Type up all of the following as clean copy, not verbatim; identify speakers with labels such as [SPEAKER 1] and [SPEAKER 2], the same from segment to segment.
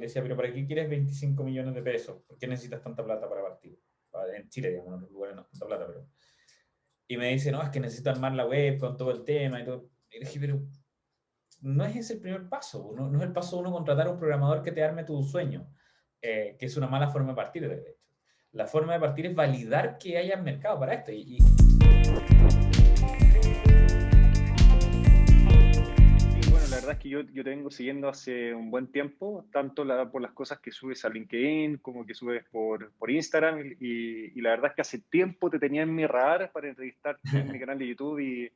[SPEAKER 1] decía, pero ¿para qué quieres 25 millones de pesos? ¿Por qué necesitas tanta plata para partir? En Chile, digamos, en otros lugares no es tanta plata, pero... Y me dice, no, es que necesito armar la web con todo el tema y todo. Y dije, pero no es ese el primer paso, no es el paso uno contratar a un programador que te arme tu sueño, que es una mala forma de partir, de hecho. La forma de partir es validar que haya mercado para esto.
[SPEAKER 2] Sí, bueno, la verdad es que yo te vengo siguiendo hace un buen tiempo, tanto por las cosas que subes a LinkedIn como que subes por Instagram, y la verdad es que hace tiempo te tenía en mi radar para entrevistarte en mi canal de YouTube y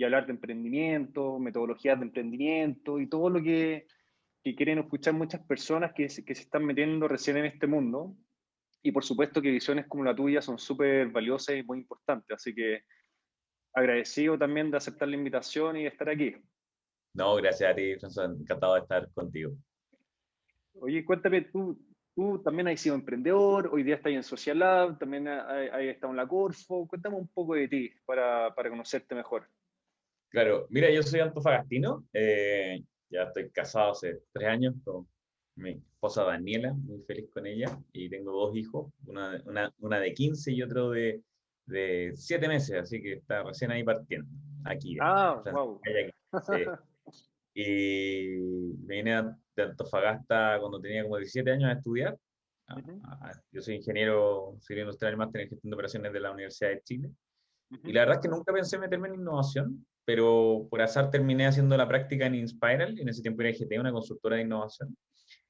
[SPEAKER 2] hablar de emprendimiento, metodologías de emprendimiento y todo lo que quieren escuchar muchas personas que se están metiendo recién en este mundo. Y por supuesto que visiones como la tuya son súper valiosas y muy importantes, así que agradecido también de aceptar la invitación y de estar aquí.
[SPEAKER 1] No, gracias a ti, François, encantado de estar contigo.
[SPEAKER 2] Oye, cuéntame, tú también has sido emprendedor, hoy día estás en Social Lab, también has estado en la Corfo. Cuéntame un poco de ti para conocerte mejor.
[SPEAKER 1] Claro, mira, yo soy antofagastino, ya estoy casado hace 3 años con mi esposa Daniela, muy feliz con ella, y tengo dos hijos, una de 15 y otro de 7 meses, así que está recién ahí partiendo, aquí,
[SPEAKER 2] Ah,
[SPEAKER 1] en
[SPEAKER 2] wow.
[SPEAKER 1] Francia, sí. Y me vine de Antofagasta cuando tenía como 17 años a estudiar.
[SPEAKER 2] Ujú,
[SPEAKER 1] Yo soy ingeniero civil industrial y máster en gestión de operaciones de la Universidad de Chile. Y
[SPEAKER 2] ujú.
[SPEAKER 1] la verdad es que nunca pensé meterme en innovación, pero por azar terminé haciendo la práctica en Inspiral, y en ese tiempo era IGT, una consultora de innovación.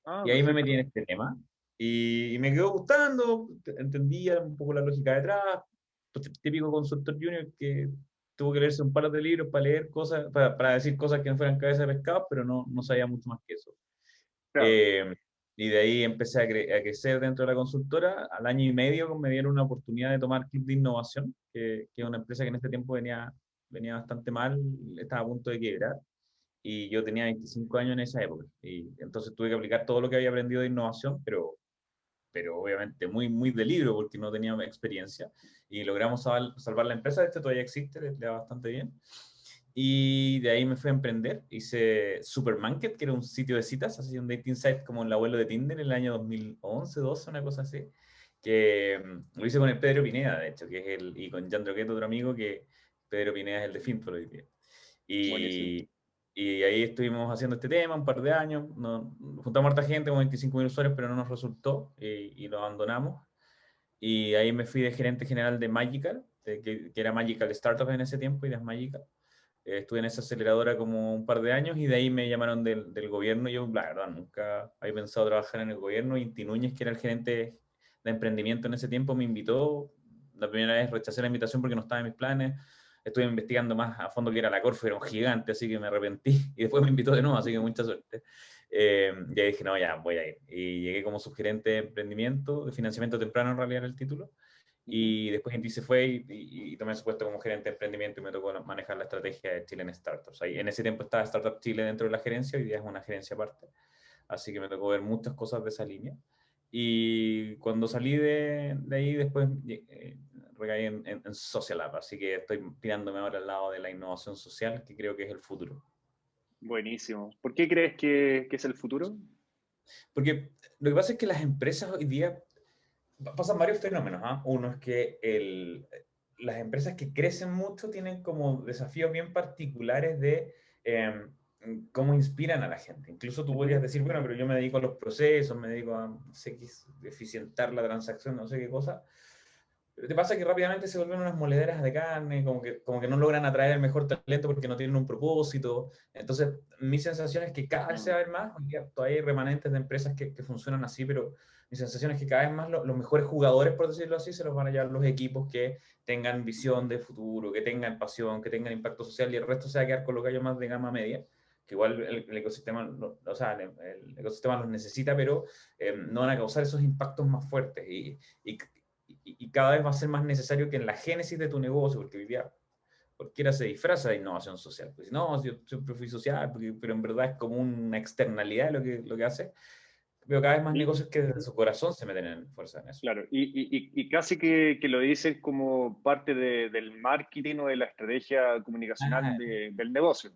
[SPEAKER 2] Ah,
[SPEAKER 1] Y ahí me metí en
[SPEAKER 2] perfecto.
[SPEAKER 1] este tema. Y me quedó gustando, entendía un poco la lógica detrás. Pues, típico consultor junior que tuvo que leerse un par de libros para leer cosas, para decir cosas que no fueran cabeza de pescado, pero no sabía mucho más que eso.
[SPEAKER 2] Claro.
[SPEAKER 1] Eh, y de ahí empecé a crecer dentro de la consultora. Al año y medio me dieron una oportunidad de tomar Club de Innovación, que es una empresa que en este tiempo venía bastante mal, estaba a punto de quebrar. Y yo tenía 25 años en esa época. Y entonces tuve que aplicar todo lo que había aprendido de innovación, pero obviamente muy de libro porque no tenía experiencia. Y logramos salvar la empresa. Este todavía existe, le va bastante bien. Y de ahí me fui a emprender. Hice Supermarket, que era un sitio de citas, así un dating site como el abuelo de Tinder en el año 2011, 12, una cosa así. Que lo hice con el Pedro Pineda, de hecho, que es y con Jan Droguet, otro amigo, que Pedro Pineda es el de Finfo hoy día.
[SPEAKER 2] Buenísimo.
[SPEAKER 1] Y, y ahí estuvimos haciendo este tema un par de años. Juntamos a harta gente, como 25.000 usuarios, pero no nos resultó y lo abandonamos. Y ahí me fui de gerente general de Magical, que era Magical Startup en ese tiempo, y de Magical. Estuve en esa aceleradora como un par de años y de ahí me llamaron del gobierno. Yo, la verdad, nunca había pensado trabajar en el gobierno. Y Inti Núñez, que era el gerente de emprendimiento en ese tiempo, me invitó. La primera vez rechacé la invitación porque no estaba en mis planes. Estuve investigando más a fondo que era la Corfo, era un gigante, así que me arrepentí. Y después me invitó de nuevo, así que mucha suerte. Ya dije, no, ya voy a ir. Y llegué como subgerente de emprendimiento, de financiamiento temprano en realidad era el título.
[SPEAKER 2] Ujú.
[SPEAKER 1] Y después Inti se fue y tomé su puesto como gerente de emprendimiento y me tocó manejar la estrategia de Chile en Startups. Ahí, en ese tiempo estaba Startup Chile dentro de la gerencia, hoy día es una gerencia aparte. Así que me tocó ver muchas cosas de esa línea. Y cuando salí de ahí, después recaí en Social App. Así que estoy tirándome ahora al lado de la innovación social, que creo que es el futuro.
[SPEAKER 2] Buenísimo. ¿Por qué crees que es el futuro?
[SPEAKER 1] Porque lo que pasa es que las empresas hoy día pasan varios fenómenos. ¿Ah? Uno es que las empresas que crecen mucho tienen como desafíos bien particulares de eh, cómo inspiran a la gente. Incluso tú podrías
[SPEAKER 2] Ujú.
[SPEAKER 1] decir, bueno, pero yo me dedico a los procesos, me dedico a, no sé qué, eficientar la transacción, no sé qué cosa. Pero te pasa que rápidamente se vuelven unas molederas de carne, como que no logran atraer el mejor talento porque no tienen un propósito. Entonces, mi sensación es que cada vez se
[SPEAKER 2] Mm.
[SPEAKER 1] va a ver más. Hoy día todavía hay remanentes de empresas que funcionan así, pero mi sensación es que cada vez más los mejores jugadores, por decirlo así, se los van a llevar los equipos que tengan visión de futuro, que tengan pasión, que tengan impacto social, y el resto se va a quedar con los gallos más de gama media, que igual el ecosistema, o sea, el ecosistema los necesita, pero no van a causar esos impactos más fuertes. Y cada vez va a ser más necesario que en la génesis de tu negocio, porque hoy día cualquiera se disfraza de innovación social. Pues no, yo siempre fui social, pero en verdad es como una externalidad lo que hace. Veo cada vez más
[SPEAKER 2] Y,
[SPEAKER 1] negocios que desde su corazón se meten en fuerza en eso.
[SPEAKER 2] claro, y casi que lo dicen como parte del marketing o de la estrategia comunicacional
[SPEAKER 1] Ah,
[SPEAKER 2] del negocio.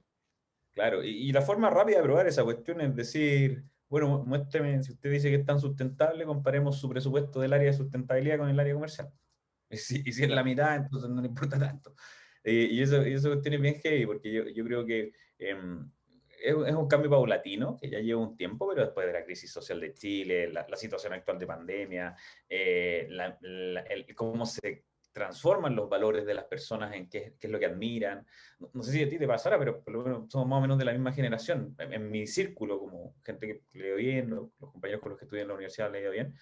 [SPEAKER 1] claro, y la forma rápida de probar esa cuestión es decir, bueno, muéstreme, si usted dice que es tan sustentable, comparemos su presupuesto del área de sustentabilidad con el área comercial. Y si es la
[SPEAKER 2] Claro.
[SPEAKER 1] mitad, entonces no le importa tanto. Y eso tiene bien heavy, porque yo creo que es un cambio paulatino, que ya lleva un tiempo, pero después de la crisis social de Chile, la situación actual de pandemia, cómo se transforman los valores de las personas en qué es lo que admiran. No sé si a ti te pasará, pero por lo menos somos más o menos de la misma generación. En mi círculo, como gente que le dio bien, los compañeros con los que estudié en la universidad le dio bien,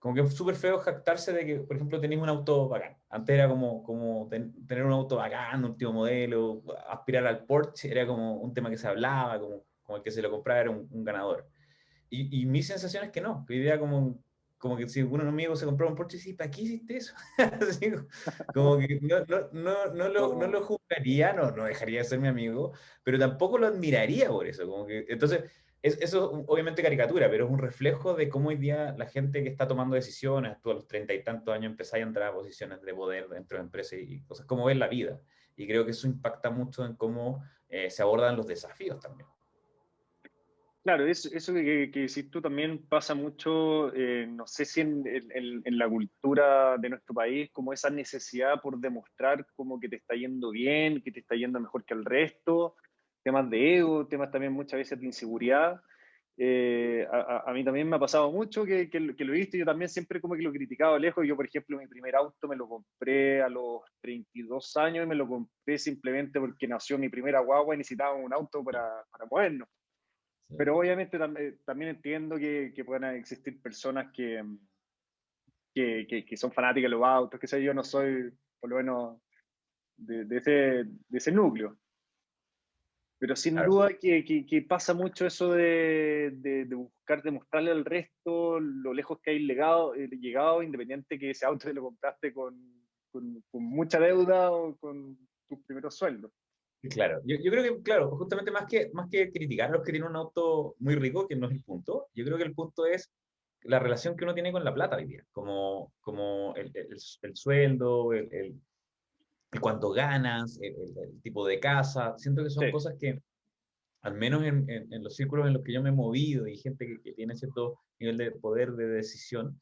[SPEAKER 1] como que es súper feo jactarse de que, por ejemplo, tenéis un auto bacán. Antes era como tener un auto bacán, un último modelo, aspirar al Porsche, era como un tema que se hablaba, como el que se lo compraba era un ganador. Y mi sensación es que no, que hoy día como que si un amigo se compró un Porsche, sí, ¿para qué hiciste eso? Así, como que no lo
[SPEAKER 2] Como,
[SPEAKER 1] juzgaría, no dejaría de ser mi amigo, pero tampoco lo admiraría por eso. Como que, entonces, eso obviamente caricatura, pero es un reflejo de cómo hoy día la gente que está tomando decisiones, tú a los 30 y tantos años empezáis a entrar a posiciones de poder dentro de empresas y cosas, cómo ves la vida. Y creo que eso impacta mucho en cómo se abordan los desafíos también.
[SPEAKER 2] claro, eso que decís tú también pasa mucho, no sé si en la cultura de nuestro país, como esa necesidad por demostrar como que te está yendo bien, que te está yendo mejor que el resto, temas de ego, temas también muchas veces de inseguridad. A mí también me ha pasado mucho que lo he visto, y yo también siempre como que lo he criticado lejos. Yo, por ejemplo, mi primer auto me lo compré a los 32 años y me lo compré simplemente porque nació mi primera guagua y necesitaba un auto para movernos.
[SPEAKER 1] Sí.
[SPEAKER 2] Pero obviamente también entiendo que puedan existir personas que son fanáticas de los autos, que sé yo, no soy por lo menos de ese núcleo. Pero sin
[SPEAKER 1] Claro.
[SPEAKER 2] duda que pasa mucho eso de buscar demostrarle al resto lo lejos que hay llegado, independiente que ese auto te lo compraste con mucha deuda o con tus primeros sueldos.
[SPEAKER 1] Claro, yo creo que, claro, justamente más que criticar a los que tienen un auto muy rico, que no es el punto, yo creo que el punto es la relación que uno tiene con la plata hoy día, como el sueldo, el cuánto ganas, el tipo de casa. Siento que son
[SPEAKER 2] Sí,
[SPEAKER 1] cosas que, al menos en los círculos en los que yo me he movido y gente que tiene cierto nivel de poder de decisión,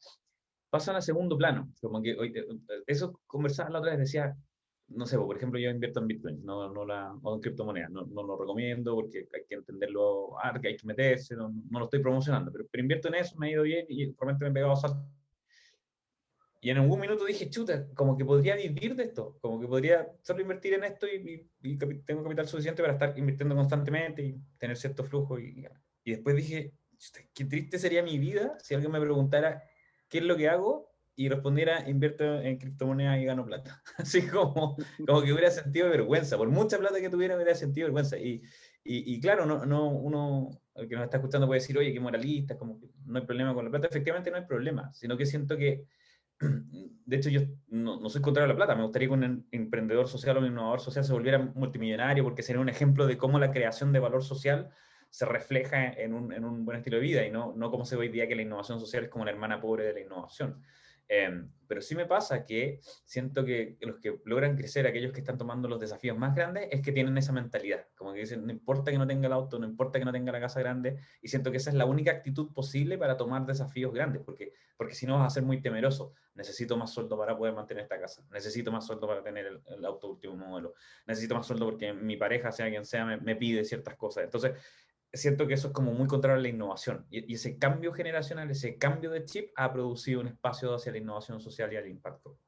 [SPEAKER 1] pasan a segundo plano. Como que eso conversaba la otra vez, decía, no sé, por ejemplo, yo invierto en Bitcoin, o en criptomonedas, no lo recomiendo porque hay que entenderlo, que hay que meterse, no lo estoy promocionando, pero invierto en eso, me ha ido bien y realmente me he pegado saltos. Y en algún minuto dije, chuta, como que podría vivir de esto, como que podría solo invertir en esto y tengo capital suficiente para estar invirtiendo constantemente y tener cierto flujo. Y después dije, chuta, qué triste sería mi vida si alguien me preguntara qué es lo que hago y respondiera, invierto en criptomonedas y gano plata. Así como que hubiera sentido vergüenza. Por mucha plata que tuviera, hubiera sentido vergüenza. Y claro, uno, el que nos está escuchando puede decir, oye, qué moralista, como que no hay problema con la plata. Efectivamente no hay problema, sino que siento que de hecho, yo no soy contrario a la plata. Me gustaría que un emprendedor social o un innovador social se volviera multimillonario porque sería un ejemplo de cómo la creación de valor social se refleja en un buen estilo de vida y no como se ve hoy día que la innovación social es como la hermana pobre de la innovación. Pero sí me pasa que siento que los que logran crecer, aquellos que están tomando los desafíos más grandes, es que tienen esa mentalidad. Como que dicen, no importa que no tenga el auto, no importa que no tenga la casa grande, y siento que esa es la única actitud posible para tomar desafíos grandes, porque si no vas a ser muy temeroso. Necesito más sueldo para poder mantener esta casa, necesito más sueldo para tener el auto último modelo, necesito más sueldo porque mi pareja, sea quien sea, me pide ciertas cosas. Entonces, siento que eso es como muy contrario a la innovación. Y ese cambio generacional, ese cambio de chip, ha producido un espacio hacia la innovación social y al impacto.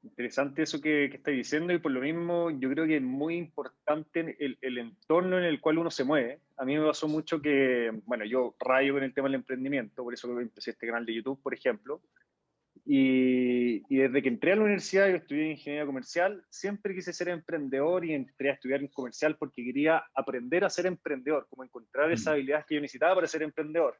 [SPEAKER 2] interesante eso que estáis diciendo, y por lo mismo yo creo que es muy importante el entorno en el cual uno se mueve. A mí me pasó mucho que, bueno, yo rayo con el tema del emprendimiento, por eso empecé este canal de YouTube, por ejemplo, y desde que entré a la universidad, yo estudié ingeniería comercial, siempre quise ser emprendedor y entré a estudiar en comercial porque quería aprender a ser emprendedor, como encontrar esas
[SPEAKER 1] Mm.
[SPEAKER 2] habilidades que yo necesitaba para ser emprendedor.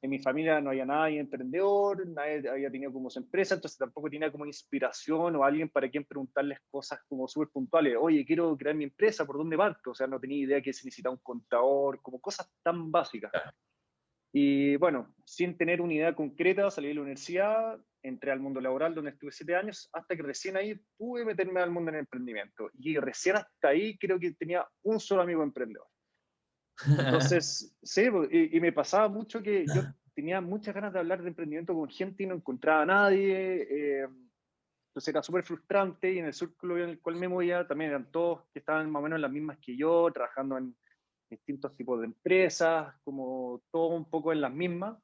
[SPEAKER 2] En mi familia no había nadie emprendedor, nadie había tenido como su empresa, entonces tampoco tenía como inspiración o alguien para quien preguntarles cosas como súper puntuales. Oye, quiero crear mi empresa, ¿por dónde parto? O sea, no tenía idea que se necesitaba un contador, como cosas tan básicas. Y bueno, sin tener una idea concreta, salí de la universidad, entré al mundo laboral donde estuve 7 años, hasta que recién ahí pude meterme al mundo del emprendimiento. Y recién hasta ahí creo que tenía un solo amigo emprendedor. Entonces, sí, y me pasaba mucho que yo tenía muchas ganas de hablar de emprendimiento con gente y no encontraba a nadie. Entonces era súper frustrante y en el círculo en el cual me movía también eran todos que estaban más o menos en las mismas que yo, trabajando en distintos tipos de empresas, como todo un poco en las mismas.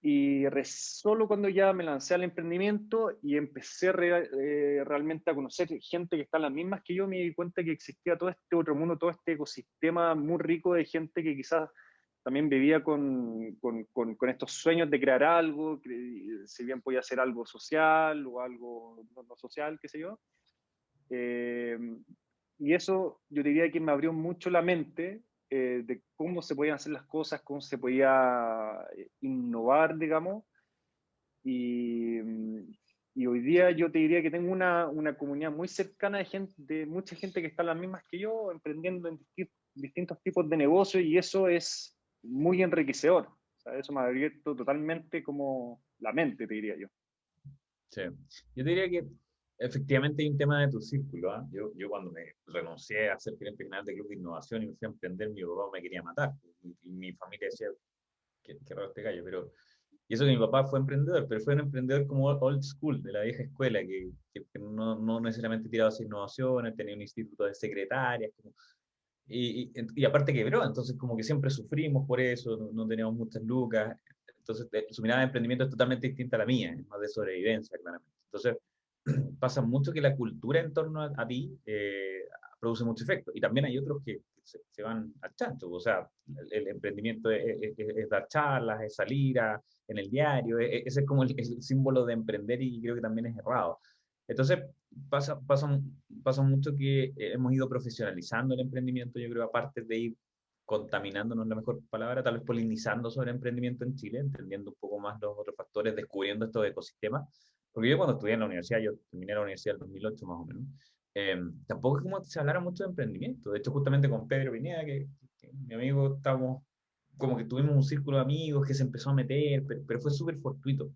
[SPEAKER 2] Y solo cuando ya me lancé al emprendimiento y empecé realmente a conocer gente que está en las mismas que yo, me di cuenta que existía todo este otro mundo, todo este ecosistema muy rico de gente que quizás también vivía con estos sueños de crear algo, que si bien podía ser algo social o algo no social, qué sé yo. Eh, y eso yo diría que me abrió mucho la mente de cómo se podían hacer las cosas, cómo se podía innovar, digamos. Y, y hoy día yo te diría que tengo una comunidad muy cercana de gente, de mucha gente que está en las mismas que yo, emprendiendo en distintos tipos de negocios y eso es muy enriquecedor. O sea, eso me ha abierto totalmente como la mente, te diría yo.
[SPEAKER 1] Sí. Yo diría que efectivamente hay un tema de tu círculo. ¿Ah? Yo cuando me renuncié a ser gerente general de Club de Innovación y me fui a emprender, mi papá me quería matar. Y mi familia decía, qué raro este gallo, pero... Y eso que mi papá fue emprendedor, pero fue un emprendedor como old school, de la vieja escuela, que no necesariamente tiraba hacia innovaciones, tenía un instituto de secretarias, como, y aparte quebró, entonces como que siempre sufrimos por eso, no teníamos muchas lucas, entonces su mirada de emprendimiento es totalmente distinta a la mía, es más de sobrevivencia, claramente. Entonces pasa mucho que la cultura en torno a ti produce mucho efecto, y también hay otros que se van al chancho, o sea, el emprendimiento es dar charlas, es salir en el diario, ese es como el símbolo de emprender y creo que también es errado. Entonces, pasa mucho que hemos ido profesionalizando el emprendimiento, yo creo, aparte de ir contaminando, no es la mejor palabra, tal vez polinizando sobre emprendimiento en Chile, entendiendo un poco más los otros factores, descubriendo estos ecosistemas. Porque yo cuando estudié en la universidad, yo terminé la universidad en 2008 más o menos, tampoco es como se hablara mucho de emprendimiento. De hecho, justamente con Pedro Pineda, que mi amigo, estábamos como que tuvimos un círculo de amigos que se empezó a meter, pero fue súper fortuito.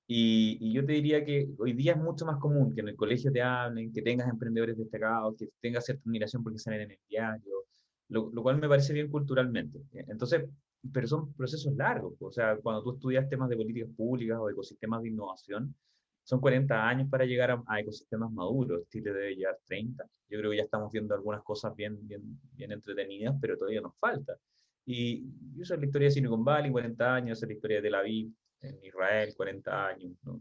[SPEAKER 1] Y yo te diría que hoy día es mucho más común que en el colegio te hablen, que tengas emprendedores destacados, que tengas cierta admiración porque salen en el diario, lo cual me parece bien culturalmente. Entonces, pero son procesos largos. O sea, cuando tú estudias temas de políticas públicas o ecosistemas de innovación, son 40 años para llegar a ecosistemas maduros. Chile debe llevar 30. Yo creo que ya estamos viendo algunas cosas bien entretenidas, pero todavía nos falta. Y esa es la historia de Silicon Valley, 40 años, esa es la historia de Tel Aviv, en Israel, 40 años, ¿no?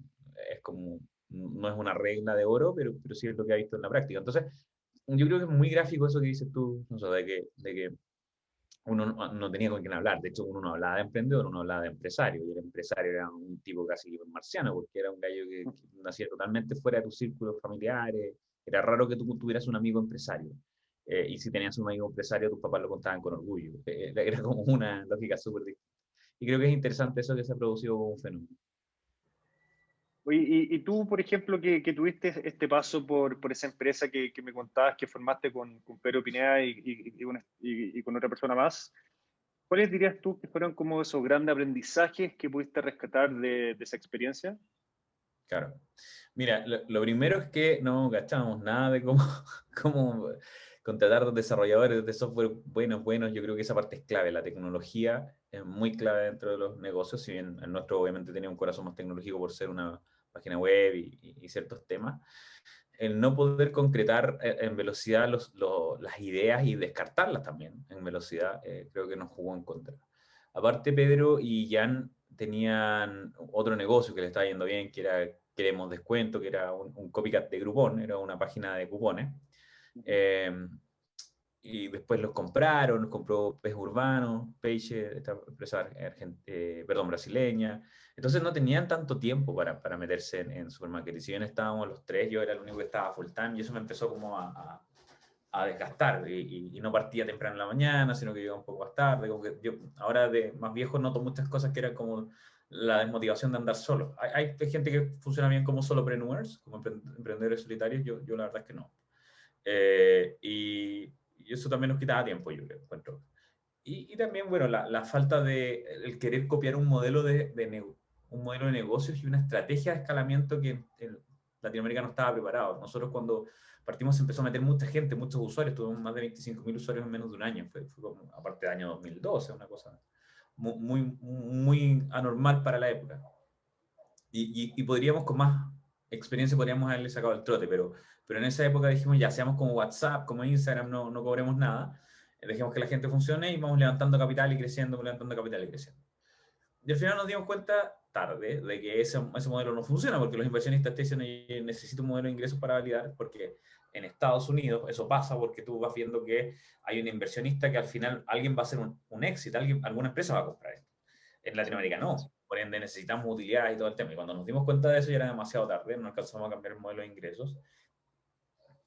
[SPEAKER 1] Es como, no es una regla de oro, pero sí es lo que ha visto en la práctica. Entonces, yo creo que es muy gráfico eso que dices tú, o sea, de que uno no tenía con quién hablar. De hecho, uno no hablaba de emprendedor, uno hablaba de empresario. Y el empresario era un tipo casi marciano, porque era un gallo que nacía totalmente fuera de tus círculos familiares. Era raro que tú tuvieras un amigo empresario. Y si tenías un amigo empresario, tus papás lo contaban con orgullo. Era como una lógica súper distinta. Y creo que es interesante eso que se ha producido como un fenómeno.
[SPEAKER 2] Oye, y tú, por ejemplo, que tuviste este paso por esa empresa que me contabas que formaste con Pedro Pineda y con otra persona más, ¿cuáles dirías tú que fueron como esos grandes aprendizajes que pudiste rescatar de esa experiencia?
[SPEAKER 1] Claro. Mira, lo primero es que no gastamos nada de cómo, cómo contratar desarrolladores de software buenos. Yo creo que esa parte es clave. La tecnología es muy clave dentro de los negocios, si bien el nuestro obviamente tenía un corazón más tecnológico por ser una página web y ciertos temas. El no poder concretar en velocidad las ideas y descartarlas también en velocidad, creo que nos jugó en contra. Aparte, Pedro y Jan tenían otro negocio que le estaba yendo bien, que era Queremos Descuento, que era un copycat de Groupon, era una página de cupones. Eh, y después los compraron, los compró Pez Urbano, Peixe, esta empresa perdón, brasileña. Entonces no tenían tanto tiempo para meterse en supermarket. Y si bien estábamos los tres, yo era el único que estaba full time y eso me empezó como a desgastar. Y no partía temprano en la mañana, sino que llegaba un poco más tarde. Como que yo ahora de más viejo noto muchas cosas que eran como la desmotivación de andar solo. Hay gente que funciona bien como solopreneurs, como emprendedores solitarios, yo la verdad es que no. Y eso también nos quitaba tiempo, yo creo, encuentro. Y también, bueno, la falta de el querer copiar un modelo un modelo de negocios y una estrategia de escalamiento que en Latinoamérica no estaba preparado. Nosotros cuando partimos, se empezó a meter mucha gente, muchos usuarios, tuvimos más de 25.000 usuarios en menos de un año, fue como, aparte del año 2012, una cosa muy anormal para la época. Y podríamos, con más experiencia, podríamos haberle sacado el trote, pero en esa época dijimos, ya, seamos como WhatsApp, como Instagram, no cobremos nada, dejemos que la gente funcione y vamos levantando capital y creciendo, levantando capital y creciendo. Y al final nos dimos cuenta tarde de que ese modelo no funciona, porque los inversionistas te dicen, necesito un modelo de ingresos para validar, porque en Estados Unidos eso pasa porque tú vas viendo que hay un inversionista que al final alguien va a hacer un éxito, alguna empresa va a comprar esto. En
[SPEAKER 2] Sí.
[SPEAKER 1] Latinoamérica no, por ende necesitamos utilidades y todo el tema. Y cuando nos dimos cuenta de eso ya era demasiado tarde, no alcanzamos a cambiar el modelo de ingresos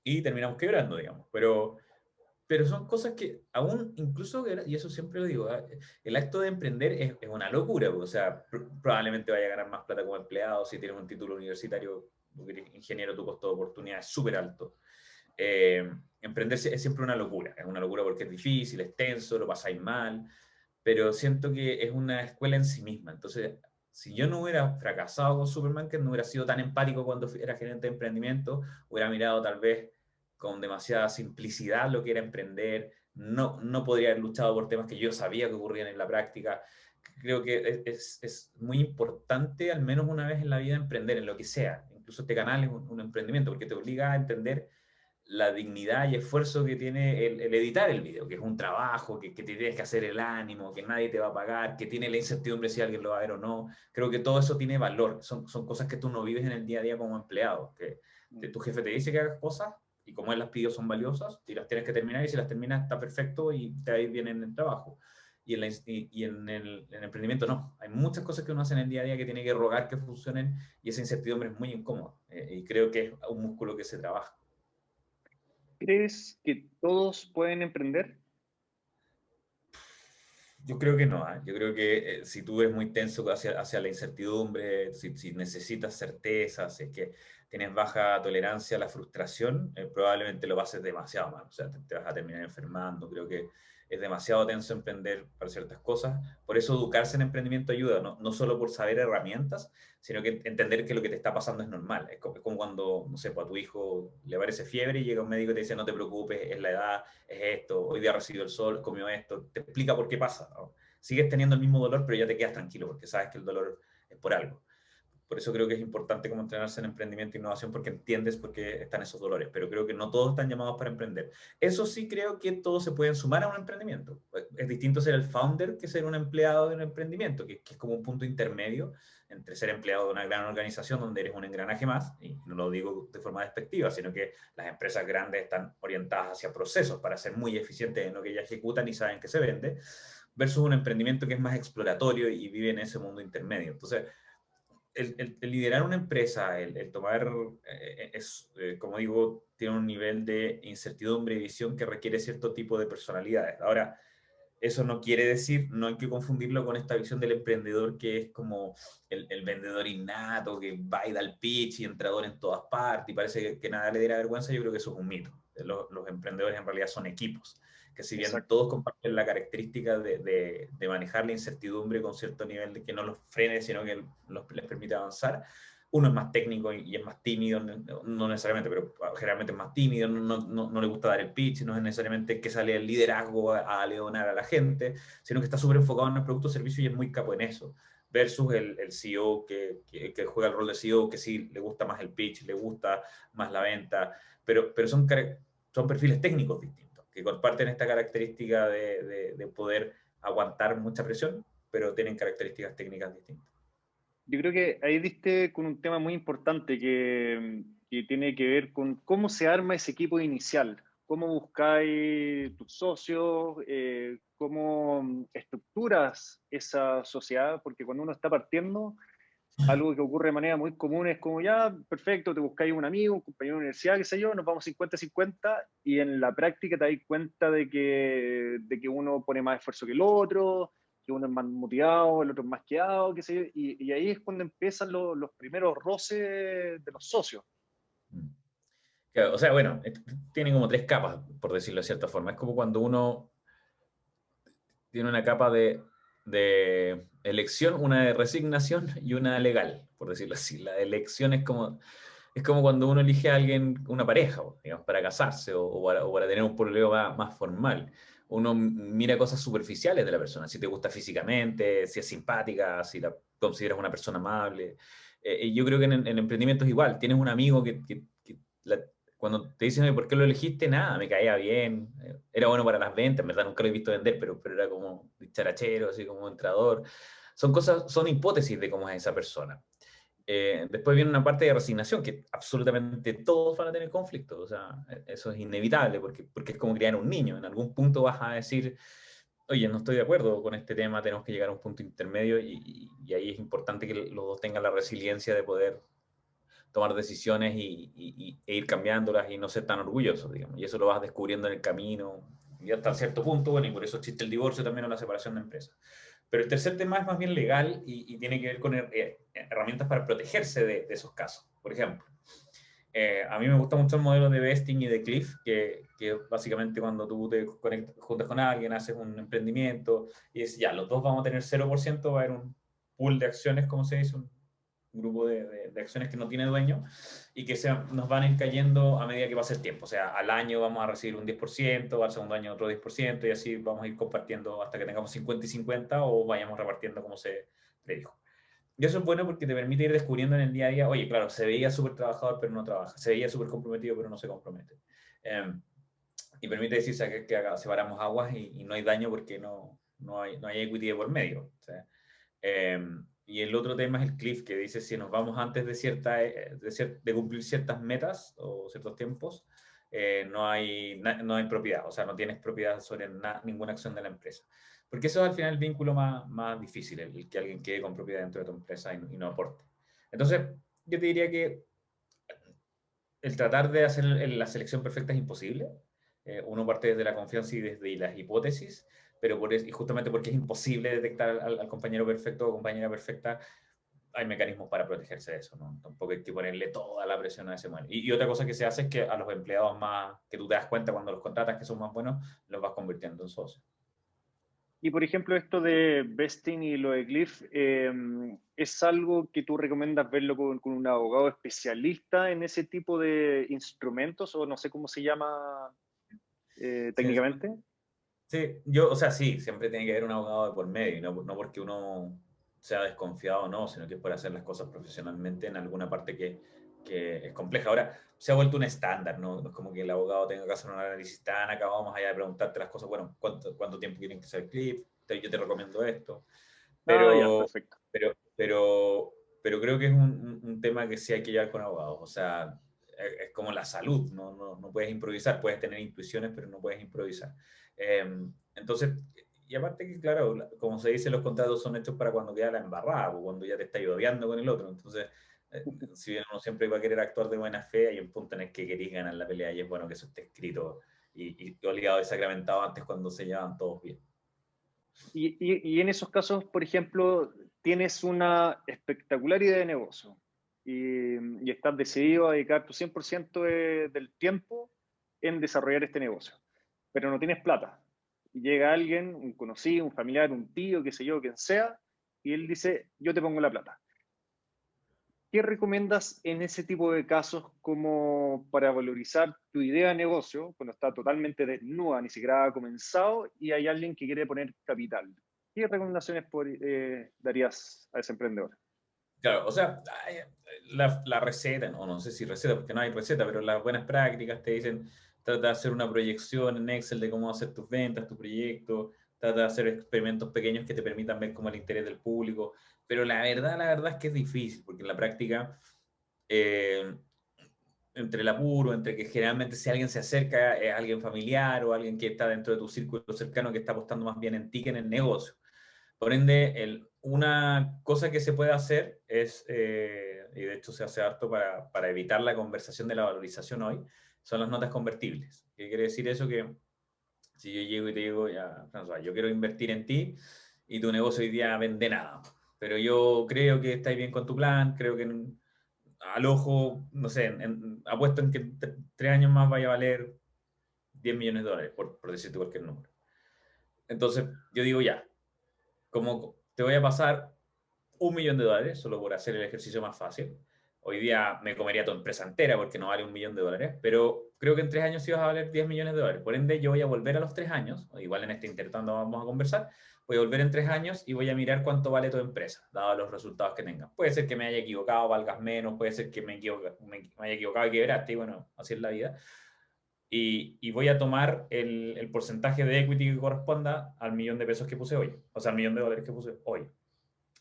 [SPEAKER 1] y terminamos quebrando, digamos. Pero son cosas que aún, incluso, y eso siempre lo digo, el acto de emprender es una locura, o sea, probablemente vaya a ganar más plata como empleado, si tienes un título universitario, porque eres ingeniero, tu costo de oportunidad es súper alto. Emprender es siempre una locura porque es difícil, es tenso, lo pasáis mal, pero siento que es una escuela en sí misma. Entonces, si yo no hubiera fracasado con Supermarket, no hubiera sido tan empático cuando era gerente de emprendimiento, hubiera mirado tal vez con demasiada simplicidad lo que era emprender, no podría haber luchado por temas que yo sabía que ocurrían en la práctica. Creo que es muy importante, al menos una vez en la vida, emprender en lo que sea. Incluso este canal es un emprendimiento porque te obliga a entender la dignidad y esfuerzo que tiene el editar el video, que es un trabajo, que te tienes que hacer el ánimo, que nadie te va a pagar, que tiene la incertidumbre si alguien lo va a ver o no. Creo que todo eso tiene valor. Son cosas que tú no vives en el día a día como empleado, que tu jefe te dice que hagas cosas y como él las pidió son valiosas y las tienes que terminar y si las terminas está perfecto y te va a ir bien en el trabajo. Y en el emprendimiento no. Hay muchas cosas que uno hace en el día a día que tiene que rogar que funcionen y esa incertidumbre es muy incómoda. Y creo que es un músculo que se trabaja.
[SPEAKER 2] ¿Crees que todos pueden emprender?
[SPEAKER 1] Yo creo que no, ¿eh? Yo creo que si tú eres muy tenso hacia la incertidumbre, si necesitas certeza, si es que tienes baja tolerancia a la frustración, probablemente lo pases demasiado mal. O sea, te vas a terminar enfermando. Creo que es demasiado tenso emprender para ciertas cosas. Por eso educarse en emprendimiento ayuda, no solo por saber herramientas, sino que entender que lo que te está pasando es normal. Es como cuando, no sé, pues a tu hijo le aparece fiebre y llega un médico y te dice, no te preocupes, es la edad, es esto, hoy día recibió el sol, comió esto, te explica por qué pasa, ¿no? Sigues teniendo el mismo dolor, pero ya te quedas tranquilo porque sabes que el dolor es por algo. Por eso creo que es importante como entrenarse en emprendimiento e innovación porque entiendes por qué están esos dolores, pero creo que no todos están llamados para emprender. Eso sí creo que todos se pueden sumar a un emprendimiento. Es distinto ser el founder que ser un empleado de un emprendimiento, que es como un punto intermedio entre ser empleado de una gran organización donde eres un engranaje más, y no lo digo de forma despectiva, sino que las empresas grandes están orientadas hacia procesos para ser muy eficientes en lo que ya ejecutan y saben que se vende, versus un emprendimiento que es más exploratorio y vive en ese mundo intermedio. Entonces, el liderar una empresa, el tomar, como digo, tiene un nivel de incertidumbre y visión que requiere cierto tipo de personalidades. Ahora, eso no quiere decir, no hay que confundirlo con esta visión del emprendedor que es como el vendedor innato, que va y da el pitch y entrador en todas partes y parece que nada le diera vergüenza. Yo creo que eso es un mito. Los emprendedores en realidad son equipos, que si bien
[SPEAKER 2] Exacto.
[SPEAKER 1] todos comparten la característica de manejar la incertidumbre con cierto nivel de que no los frene, sino que les permite avanzar, uno es más técnico y es más tímido, no necesariamente, pero generalmente es más tímido, no le gusta dar el pitch, no es necesariamente que sale el liderazgo a leonar a la gente, sino que está súper enfocado en el producto o servicio y es muy capo en eso. Versus el CEO que juega el rol de CEO, que sí le gusta más el pitch, le gusta más la venta, pero son perfiles técnicos distintos, que comparten esta característica de poder aguantar mucha presión, pero tienen características técnicas distintas.
[SPEAKER 2] Yo creo que ahí diste con un tema muy importante que tiene que ver con cómo se arma ese equipo inicial, cómo buscáis tus socios, cómo estructuras esa sociedad, porque cuando uno está partiendo, algo que ocurre de manera muy común es como, ya, perfecto, te buscáis un amigo, un compañero de universidad, qué sé yo, nos vamos 50-50 y en la práctica te das cuenta de que uno pone más esfuerzo que el otro, que uno es más motivado, el otro es más quedado, qué sé yo, y ahí es cuando empiezan los primeros roces de los socios.
[SPEAKER 1] Claro, o sea, bueno, tiene como tres capas, por decirlo de cierta forma. Es como cuando uno tiene una capa de elección, una de resignación y una legal, por decirlo así. La de elección es como es como cuando uno elige a alguien, una pareja, digamos, para casarse o para tener un pololeo más formal. Uno mira cosas superficiales de la persona, si te gusta físicamente, si es simpática, si la consideras una persona amable. Y yo creo que en emprendimiento es igual. Tienes un amigo cuando te dicen, ¿por qué lo elegiste? Nada, me caía bien, era bueno para las ventas, en verdad nunca lo he visto vender, pero era como dicharachero, así como entrador. Son cosas, son hipótesis de cómo es esa persona. Después viene una parte de resignación, que absolutamente todos van a tener conflictos, o sea, eso es inevitable, porque es como criar un niño, en algún punto vas a decir, oye, no estoy de acuerdo con este tema, tenemos que llegar a un punto intermedio y ahí es importante que los dos tengan la resiliencia de poder tomar decisiones e ir cambiándolas y no ser tan orgullosos, digamos, y eso lo vas descubriendo en el camino, y hasta cierto punto, bueno, y por eso existe el divorcio también o la separación de empresas. Pero el tercer tema es más bien legal y tiene que ver con herramientas para protegerse de esos casos. Por ejemplo, a mí me gusta mucho el modelo de Vesting y de Cliff, que básicamente cuando tú te juntas con alguien, haces un emprendimiento y dices, ya, los dos vamos a tener 0%, va a haber un pool de acciones, como se dice, un grupo de acciones que no tiene dueño y que nos van a ir cayendo a medida que pasa el tiempo. O sea, al año vamos a recibir un 10%, al segundo año otro 10% y así vamos a ir compartiendo hasta que tengamos 50 y 50 o vayamos repartiendo como se predijo. Y eso es bueno porque te permite ir descubriendo en el día a día, oye, claro, se veía súper trabajador pero no trabaja, se veía súper comprometido pero no se compromete. Y permite decir que separamos aguas y no hay daño porque no hay equity de por medio. O sea, y el otro tema es el cliff, que dice si nos vamos antes de cumplir ciertas metas o ciertos tiempos, no hay propiedad, o sea, no tienes propiedad sobre ninguna acción de la empresa. Porque eso es al final el vínculo más difícil, el que alguien quede con propiedad dentro de tu empresa y no aporte. Entonces, yo te diría que el tratar de hacer la selección perfecta es imposible. Uno parte desde la confianza y desde las hipótesis, pero y justamente porque es imposible detectar al compañero perfecto o compañera perfecta, hay mecanismos para protegerse de eso, ¿no? Tampoco hay que ponerle toda la presión a ese momento. Y otra cosa que se hace es que a los empleados más, que tú te das cuenta cuando los contratas que son más buenos, los vas convirtiendo en socios.
[SPEAKER 2] Y por ejemplo, esto de vesting y lo de Glyph, ¿es algo que tú recomiendas verlo con un abogado especialista en ese tipo de instrumentos o no sé cómo se llama
[SPEAKER 1] Sí,
[SPEAKER 2] técnicamente?
[SPEAKER 1] sí, o sea, sí, siempre tiene que haber un abogado de por medio, y no porque uno sea desconfiado o no, sino que es por hacer las cosas profesionalmente en alguna parte que es compleja. Ahora, se ha vuelto un estándar, ¿no? No es como que el abogado tenga que hacer un análisis tan acabado más allá de preguntarte las cosas, bueno, ¿cuánto tiempo quieren que sea el clip? Yo te recomiendo esto.
[SPEAKER 2] Ah, ya,
[SPEAKER 1] Pero,
[SPEAKER 2] perfecto.
[SPEAKER 1] pero, pero, pero creo que es un tema que sí hay que llevar con abogados. O sea, es como la salud, no puedes improvisar, puedes tener intuiciones, pero no puedes improvisar. Entonces, y aparte que, claro, como se dice, los contratos son hechos para cuando queda la embarrada, o cuando ya te estás odiando con el otro. Entonces, si bien uno siempre va a querer actuar de buena fe, hay un punto en el que queréis ganar la pelea y es bueno que eso esté escrito y obligado y sacramentado antes cuando se llevan todos bien.
[SPEAKER 2] Y en esos casos, por ejemplo, tienes una espectacular idea de negocio y estás decidido a dedicar tu 100% del tiempo en desarrollar este negocio, pero no tienes plata. Y llega alguien, un conocido, un familiar, un tío, qué sé yo, quien sea, y él dice, yo te pongo la plata. ¿Qué recomiendas en ese tipo de casos como para valorizar tu idea de negocio cuando está totalmente desnuda, ni siquiera ha comenzado y hay alguien que quiere poner capital? ¿Qué recomendaciones darías a ese emprendedor?
[SPEAKER 1] Claro, o sea, la receta, no sé si receta, porque no hay receta, pero las buenas prácticas te dicen, trata de hacer una proyección en Excel de cómo hacer tus ventas, tu proyecto, trata de hacer experimentos pequeños que te permitan ver cómo el interés del público, pero la verdad es que es difícil, porque en la práctica, eh, entre el apuro, entre que generalmente si alguien se acerca es alguien familiar o alguien que está dentro de tu círculo cercano que está apostando más bien en ti que en el negocio. Por ende, una cosa que se puede hacer es, y de hecho se hace harto para evitar la conversación de la valorización hoy, son las notas convertibles. ¿Qué quiere decir eso? Que si yo llego y te digo, ya, François, yo quiero invertir en ti y tu negocio hoy día vende nada, pero yo creo que estáis bien con tu plan, creo que al ojo, no sé, apuesto en que en 3 años más vaya a valer 10 millones de dólares, por decirte cualquier número. Entonces, yo digo ya, como te voy a pasar $1 millón, solo por hacer el ejercicio más fácil, Hoy día me comería tu empresa entera porque no vale $1.000.000, pero creo que en 3 años sí vas a valer $10 millones. Por ende, yo voy a volver a los 3 años, o igual en este intertanto vamos a conversar, voy a volver en 3 años y voy a mirar cuánto vale tu empresa, dado los resultados que tenga. Puede ser que me haya equivocado, valgas menos, puede ser que me haya equivocado y quebraste, y bueno, así es la vida. Y voy a tomar el porcentaje de equity que corresponda al $1.000.000 que puse hoy, o sea, al $1.000.000 que puse hoy.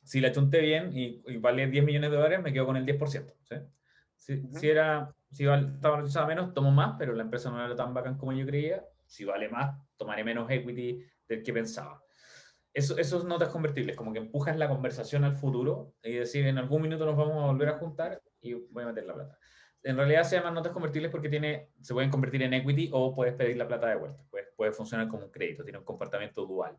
[SPEAKER 1] Si la chunté bien y vale $10 millones, me quedo con el 10%. ¿Sí? Si estaba valorizada menos, tomo más, pero la empresa no era tan bacán como yo creía. Si vale más, tomaré menos equity del que pensaba. Esos notas convertibles, como que empujas la conversación al futuro y decir, en algún minuto nos vamos a volver a juntar y voy a meter la plata. En realidad se llaman notas convertibles porque se pueden convertir en equity o puedes pedir la plata de vuelta. Puede funcionar como un crédito, tiene un comportamiento dual.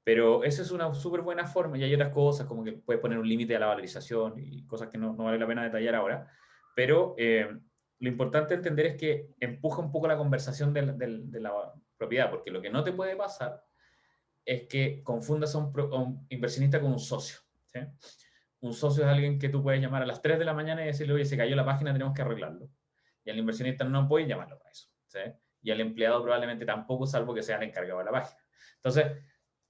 [SPEAKER 1] Pero esa es una súper buena forma, y hay otras cosas, como que puedes poner un límite a la valorización y cosas que no vale la pena detallar ahora, pero lo importante entender es que empuja un poco la conversación de la propiedad, porque lo que no te puede pasar es que confundas a un inversionista con un socio. ¿Sí? Un socio es alguien que tú puedes llamar a las 3 de la mañana y decirle, oye, se cayó la página, tenemos que arreglarlo. Y al inversionista no puedes llamarlo para eso. ¿Sí? Y al empleado probablemente tampoco, salvo que sea el encargado de la página. Entonces,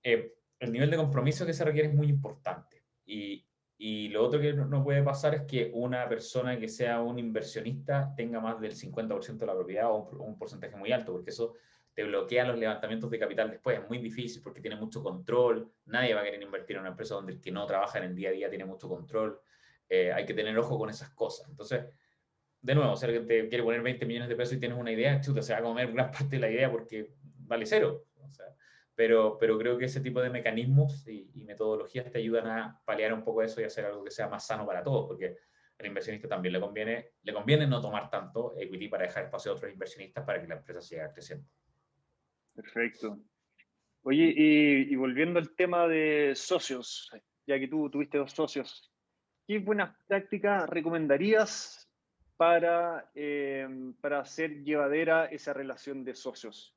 [SPEAKER 1] el nivel de compromiso que se requiere es muy importante. Y lo otro que no puede pasar es que una persona que sea un inversionista tenga más del 50% de la propiedad o un porcentaje muy alto, porque eso te bloquea los levantamientos de capital después. Es muy difícil porque tiene mucho control. Nadie va a querer invertir en una empresa donde el que no trabaja en el día a día tiene mucho control. Hay que tener ojo con esas cosas. Entonces, de nuevo, si alguien te quiere poner $20 millones y tienes una idea, chuta, se va a comer gran parte de la idea porque vale cero. O sea, pero creo que ese tipo de mecanismos y metodologías te ayudan a paliar un poco eso y hacer algo que sea más sano para todos, porque al inversionista también le conviene no tomar tanto equity para dejar espacio a otros inversionistas para que la empresa siga creciendo.
[SPEAKER 2] Perfecto. Oye, y volviendo al tema de socios, ya que tú tuviste 2 socios, ¿qué buenas prácticas recomendarías para hacer llevadera esa relación de socios?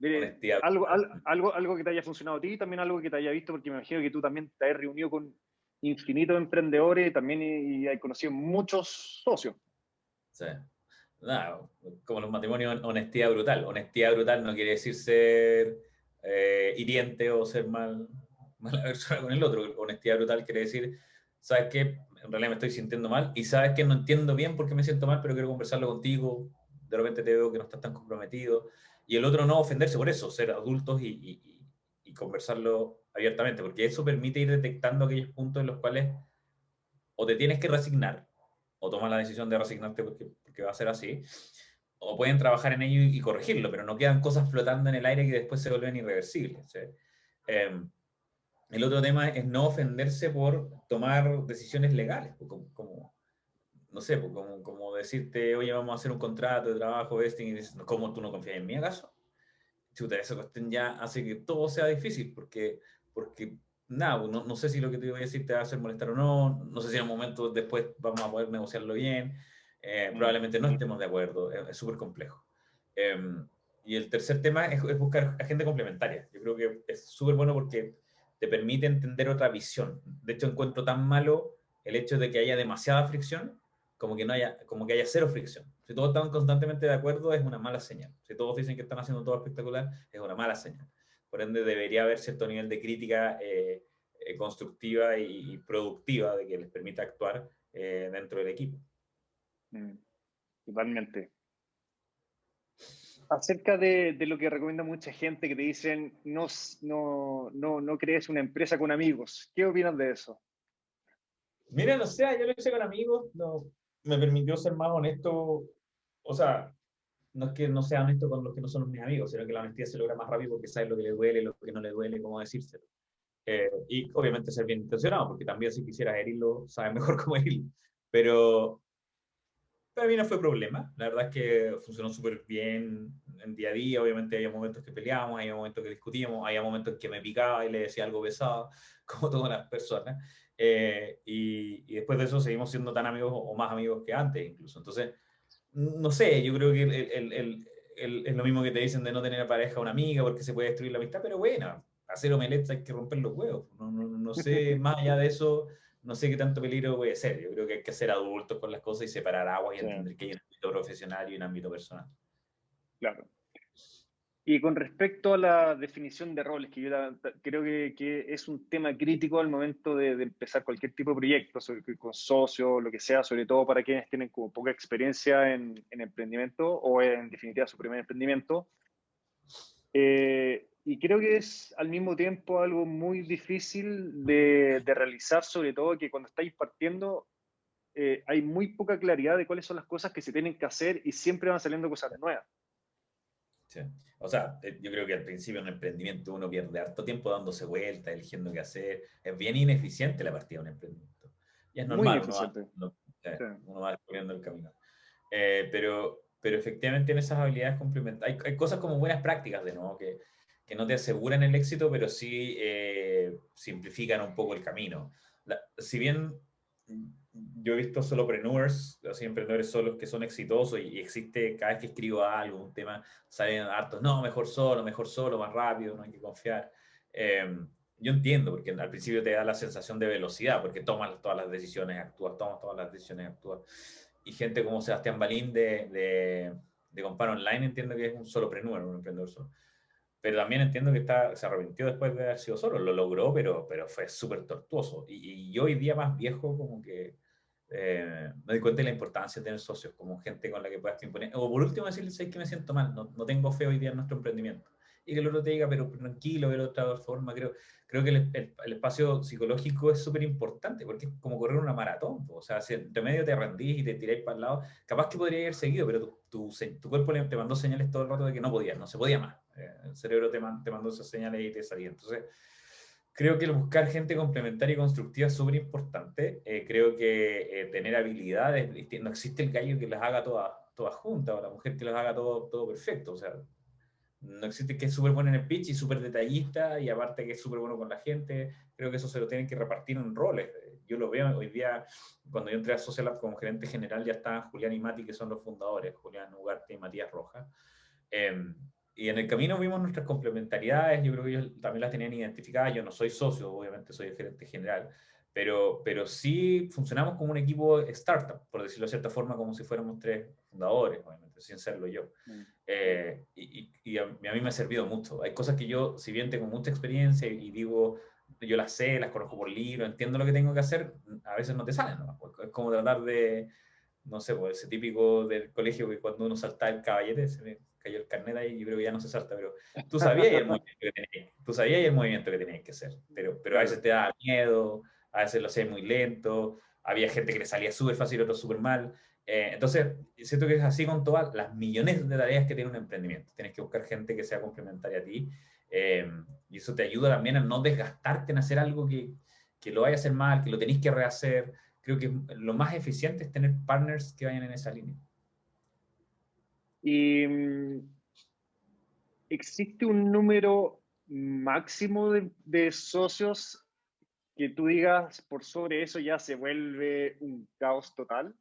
[SPEAKER 1] Honestidad.
[SPEAKER 2] Algo que te haya funcionado a ti, también algo que te haya visto, porque me imagino que tú también te has reunido con infinitos emprendedores también y has conocido muchos socios.
[SPEAKER 1] Sí. Nada, como los matrimonios, honestidad brutal. Honestidad brutal no quiere decir ser hiriente o ser mala persona con el otro. Honestidad brutal quiere decir, ¿sabes qué? En realidad me estoy sintiendo mal y sabes que no entiendo bien por qué me siento mal, pero quiero conversarlo contigo. De repente te veo que no estás tan comprometido. Y el otro no ofenderse por eso, ser adultos y conversarlo abiertamente, porque eso permite ir detectando aquellos puntos en los cuales o te tienes que resignar o tomas la decisión de resignarte porque va a ser así, o pueden trabajar en ello y corregirlo, pero no quedan cosas flotando en el aire que después se vuelven irreversibles. ¿Sí? El otro tema es no ofenderse por tomar decisiones legales, como no sé, como decirte, oye, vamos a hacer un contrato de trabajo, vesting, y dices, ¿cómo tú no confías en mí acaso? Chuta, esa cuestión ya hace que todo sea difícil, porque nada, pues, no sé si lo que te voy a decir te va a hacer molestar o no, no sé si en un momento después vamos a poder negociarlo bien, probablemente no estemos de acuerdo, es súper complejo. Eh, y el tercer tema es buscar agenda complementaria. Yo creo que es súper bueno porque te permite entender otra visión. De hecho, encuentro tan malo el hecho de que haya demasiada fricción como que haya cero fricción. Si todos están constantemente de acuerdo, es una mala señal. Si todos dicen que están haciendo todo espectacular, es una mala señal. Por ende, debería haber cierto nivel de crítica constructiva y productiva de que les permita actuar dentro del equipo.
[SPEAKER 2] Totalmente. Acerca de lo que recomienda mucha gente que te dicen no crees una empresa con amigos. ¿Qué opinas de eso?
[SPEAKER 1] Mira, no sé, yo lo hice con amigos, no, me permitió ser más honesto, o sea, no es que no sea honesto con los que no son mis amigos, sino que la honestidad se logra más rápido porque sabes lo que le duele, lo que no le duele, cómo decírselo. Y obviamente ser bien intencionado, porque también si quisieras herirlo, sabes mejor cómo herirlo. Pero para mí no fue problema. La verdad es que funcionó súper bien en día a día. Obviamente había momentos que peleábamos, había momentos que discutíamos, había momentos en que me picaba y le decía algo pesado, como todas las personas. Y después de eso seguimos siendo tan amigos o más amigos que antes incluso. Entonces, no sé, yo creo que es lo mismo que te dicen de no tener pareja o una amiga porque se puede destruir la amistad, pero bueno, hacer omelets hay que romper los huevos. No sé, más allá de eso, no sé qué tanto peligro puede ser. Yo creo que hay que ser adultos con las cosas y separar aguas y
[SPEAKER 2] Sí,
[SPEAKER 1] entender que hay un ámbito profesional y un ámbito personal.
[SPEAKER 2] claro. Y con respecto a la definición de roles, que yo creo que es un tema crítico al momento de empezar cualquier tipo de proyecto, con socios, lo que sea, sobre todo para quienes tienen como poca experiencia en emprendimiento o en definitiva su primer emprendimiento. Y creo que es al mismo tiempo algo muy difícil de realizar, sobre todo que cuando estáis partiendo hay muy poca claridad de cuáles son las cosas que se tienen que hacer y siempre van saliendo cosas nuevas.
[SPEAKER 1] Sí. O sea, yo creo que al principio en un emprendimiento uno pierde harto tiempo dándose vueltas, eligiendo qué hacer. Es bien ineficiente la partida de un emprendimiento. Y es
[SPEAKER 2] Muy
[SPEAKER 1] normal,
[SPEAKER 2] ineficiente. Sí.
[SPEAKER 1] uno va descubriendo el camino. Pero efectivamente en esas habilidades complementarias hay cosas como buenas prácticas, de nuevo, que no te aseguran el éxito, pero sí simplifican un poco el camino. Si bien yo he visto solopreneurs, así emprendedores solos que son exitosos y existe, cada vez que escribo algo, un tema, salen hartos, no, mejor solo, más rápido, no hay que confiar. Yo entiendo, porque al principio te da la sensación de velocidad, porque tomas todas las decisiones, tomas todas las decisiones, actúas. Y gente como Sebastián Balín de Compar Online, entiendo que es un solopreneur, un emprendedor solo. Pero también entiendo que se arrepintió después de haber sido solo, lo logró, pero fue súper tortuoso. Y yo hoy día más viejo, como que me doy cuenta de la importancia de tener socios, como gente con la que puedas imponer. O por último decirles, ¿sabes que me siento mal? No tengo fe hoy día en nuestro emprendimiento. Y que el otro te diga, pero tranquilo, de otra forma. Creo que el espacio psicológico es súper importante, porque es como correr una maratón. O sea, si entre medio te rendís y te tiráis para el lado, capaz que podría ir seguido, pero tu cuerpo te mandó señales todo el rato de que no podías, no se podía más. El cerebro te mandó esas señales y te salía. Entonces, creo que el buscar gente complementaria y constructiva es súper importante. Creo que tener habilidades, no existe el gallo que las haga todas juntas, o la mujer que las haga todo perfecto. O sea, no existe que es súper bueno en el pitch y súper detallista y aparte que es súper bueno con la gente. Creo que eso se lo tienen que repartir en roles. Yo lo veo hoy día, cuando yo entré a Social Lab como gerente general, ya estaban Julián y Mati, que son los fundadores, Julián Ugarte y Matías Rojas. Eh, y en el camino vimos nuestras complementariedades, yo creo que ellos también las tenían identificadas, yo no soy socio, obviamente soy el gerente general, pero sí funcionamos como un equipo startup, por decirlo de cierta forma, como si fuéramos tres fundadores, obviamente, sin serlo yo.
[SPEAKER 2] Mm.
[SPEAKER 1] Y a mí me ha servido mucho. Hay cosas que yo, si bien tengo mucha experiencia y digo, yo las sé, las conozco por libro, entiendo lo que tengo que hacer, a veces no te salen, ¿no? Es como tratar de, no sé, pues ese típico del colegio que cuando uno salta el caballete, se me cayó el carnet ahí, yo creo que ya no se salta, pero tú sabías el movimiento que tenías que hacer, pero a veces
[SPEAKER 2] Claro.
[SPEAKER 1] te da miedo, a veces lo hacías muy lento, había gente que le salía súper fácil, otros súper mal. Entonces, siento que es así con todas las millones de tareas que tiene un emprendimiento. Tienes que buscar gente que sea complementaria a ti eh, y eso te ayuda también a no desgastarte en hacer algo que lo vaya a hacer mal, que lo tenéis que rehacer. Creo que lo más eficiente es tener partners que vayan en esa línea.
[SPEAKER 2] Y ¿existe un número máximo de socios que tú digas por sobre eso ya se vuelve un caos total?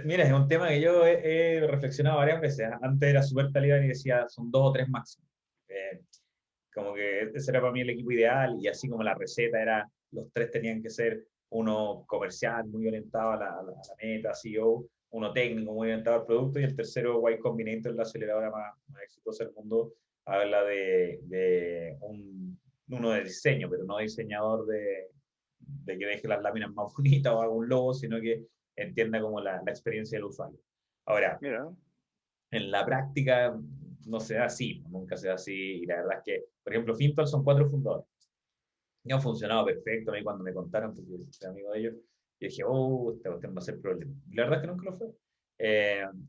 [SPEAKER 1] Mira, es un tema que yo he reflexionado varias veces. Antes era súper talibán y decía, son dos o tres máximo. Eh, Como que ese era para mí el equipo ideal y así como la receta era, los tres tenían que ser uno comercial, muy orientado a la meta, CEO, uno técnico, muy orientado al producto y el tercero, Y Combinator, la aceleradora más exitosa del mundo, habla uno de diseño, pero no diseñador de que deje las láminas más bonitas o haga un logo, sino que entienda como la experiencia del usuario. Ahora,
[SPEAKER 2] Mira,
[SPEAKER 1] en la práctica no se da así, nunca se da así. Y la verdad es que, por ejemplo, Fintual son cuatro fundadores. Y han funcionado perfecto. A mí cuando me contaron, porque soy amigo de ellos, yo dije, oh, esta cuestión va a ser problema. Y la verdad es que nunca lo fue.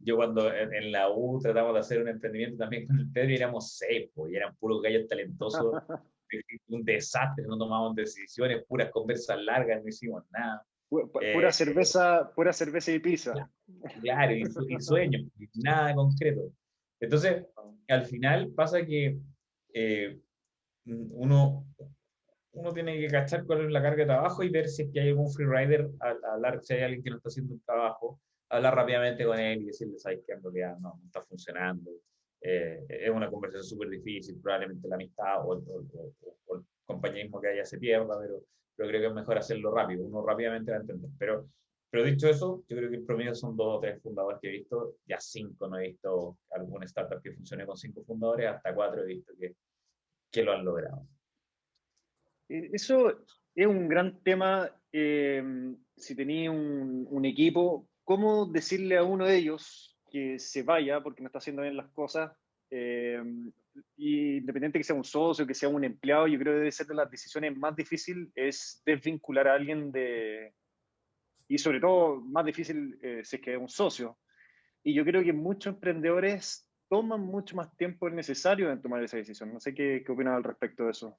[SPEAKER 1] Yo cuando en la U tratamos de hacer un emprendimiento también con el Pedro y éramos seis, y eran puros gallos talentosos, un desastre, no tomábamos decisiones, puras conversas largas, no hicimos nada. Eh,
[SPEAKER 2] pura cerveza y pizza.
[SPEAKER 1] Claro, y sueños, y nada concreto. Entonces, al final pasa que eh, uno, uno tiene que cachar cuál es la carga de trabajo y ver si es que hay algún freerider, hablar, si hay alguien que no está haciendo un trabajo, hablar rápidamente con él y decirle, sabes que en realidad no está funcionando. Es una conversación súper difícil, probablemente la amistad o el compañerismo que haya se pierda, pero pero creo que es mejor hacerlo rápido, uno rápidamente va a entender. Pero dicho eso, yo creo que el promedio son 2 o 3 fundadores que he visto, ya 5 no he visto alguna startup que funcione con 5 fundadores, hasta 4 he visto que lo han logrado.
[SPEAKER 2] Eso es un gran tema. Si tenía un equipo, ¿cómo decirle a uno de ellos que se vaya porque no está haciendo bien las cosas? Eh, y independiente que sea un socio, que sea un empleado, yo creo que debe ser de las decisiones más difíciles es desvincular a alguien de, y sobre todo más difícil si es que es un socio. Y yo creo que muchos emprendedores toman mucho más tiempo del necesario en tomar esa decisión. No sé qué opinas al respecto de eso.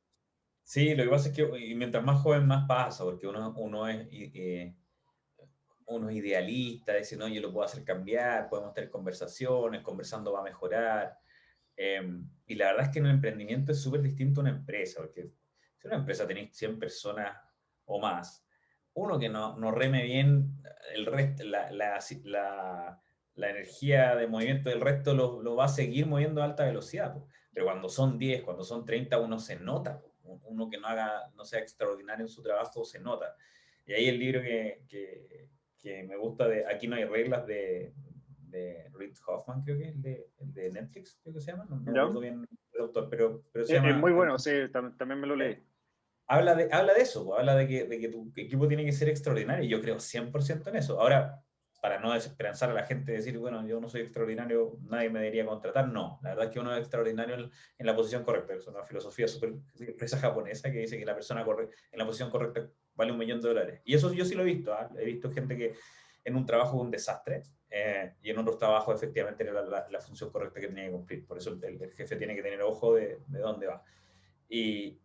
[SPEAKER 1] Sí, lo que pasa es que y mientras más joven más pasa, porque uno es idealista, dice, no, yo lo puedo hacer cambiar, podemos tener conversaciones, conversando va a mejorar. Y la verdad es que en un emprendimiento es súper distinto a una empresa, porque si una empresa tenéis 100 personas o más, uno que no reme bien el resto, la energía de movimiento del resto lo va a seguir moviendo a alta velocidad. Po. Pero cuando son 10, cuando son 30, uno se nota. Po. Uno que no sea extraordinario en su trabajo se nota. Y ahí el libro que me gusta de Aquí no hay reglas de Reid Hoffman, creo que es el de Netflix, creo que se llama, no me
[SPEAKER 2] ¿Ya?
[SPEAKER 1] acuerdo bien el autor, pero se
[SPEAKER 2] Es muy
[SPEAKER 1] llama,
[SPEAKER 2] bueno, sí, también me lo leí.
[SPEAKER 1] habla de eso, pues, habla de que tu equipo tiene que ser extraordinario, y yo creo 100% en eso. Ahora, para no desesperanzar a la gente, decir, bueno, yo no soy extraordinario, nadie me debería contratar, no, la verdad es que uno es extraordinario en la posición correcta, es una filosofía súper empresa japonesa que dice que la persona en la posición correcta vale $1.000.000, y eso yo sí lo he visto, ¿eh? He visto gente que en un trabajo un desastre, y en otros trabajos efectivamente era la función correcta que tenía que cumplir, por eso el jefe tiene que tener ojo de dónde va. Y,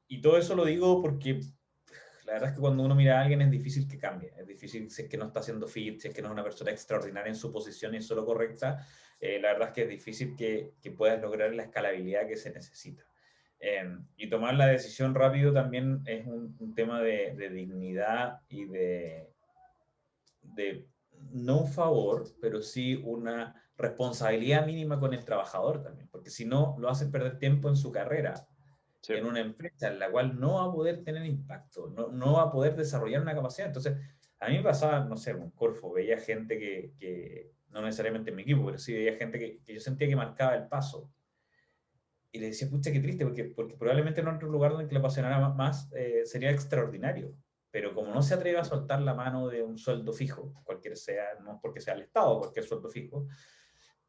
[SPEAKER 1] y todo eso lo digo porque la verdad es que cuando uno mira a alguien es difícil que cambie, es difícil si es que no está haciendo fit, si es que no es una persona extraordinaria en su posición y solo correcta, la verdad es que es difícil que puedas lograr la escalabilidad que se necesita. Y tomar la decisión rápido también es un tema de dignidad y de no un favor, pero sí una responsabilidad mínima con el trabajador también, porque si no, lo hacen perder tiempo en su carrera,
[SPEAKER 2] Sí.
[SPEAKER 1] en una empresa en la cual no va a poder tener impacto, no va a poder desarrollar una capacidad. Entonces, a mí me pasaba, no sé, en Corfo, veía gente no necesariamente en mi equipo, pero sí veía gente que yo sentía que marcaba el paso. Y le decía, pucha, qué triste, porque probablemente en otro lugar donde le apasionara más sería extraordinario. Pero como no se atreve a soltar la mano de un sueldo fijo, cualquier sea, no porque sea el Estado, cualquier sueldo fijo,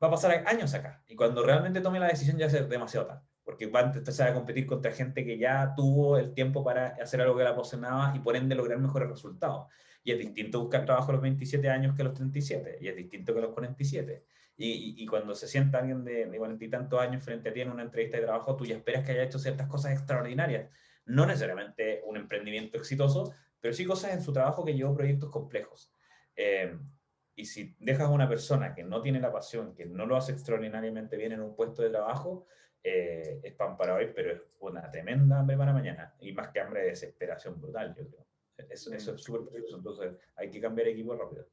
[SPEAKER 1] va a pasar años acá. Y cuando realmente tome la decisión ya es demasiado tarde. Porque va a empezar a competir contra gente que ya tuvo el tiempo para hacer algo que la apasionaba y por ende lograr mejores resultados. Y es distinto buscar trabajo a los 27 años que a los 37. Y es distinto que a los 47. Y cuando se sienta alguien de 40 y tantos años frente a ti en una entrevista de trabajo, tú ya esperas que haya hecho ciertas cosas extraordinarias. No necesariamente un emprendimiento exitoso, pero sí cosas en su trabajo que llevó proyectos complejos. Eh, y si dejas a una persona que no tiene la pasión, que no lo hace extraordinariamente bien en un puesto de trabajo, es pan para hoy, pero es una tremenda hambre para mañana. Y más que hambre de desesperación brutal, yo creo. Eso
[SPEAKER 2] Mm.
[SPEAKER 1] es súper peligroso. Entonces hay que cambiar equipo rápido.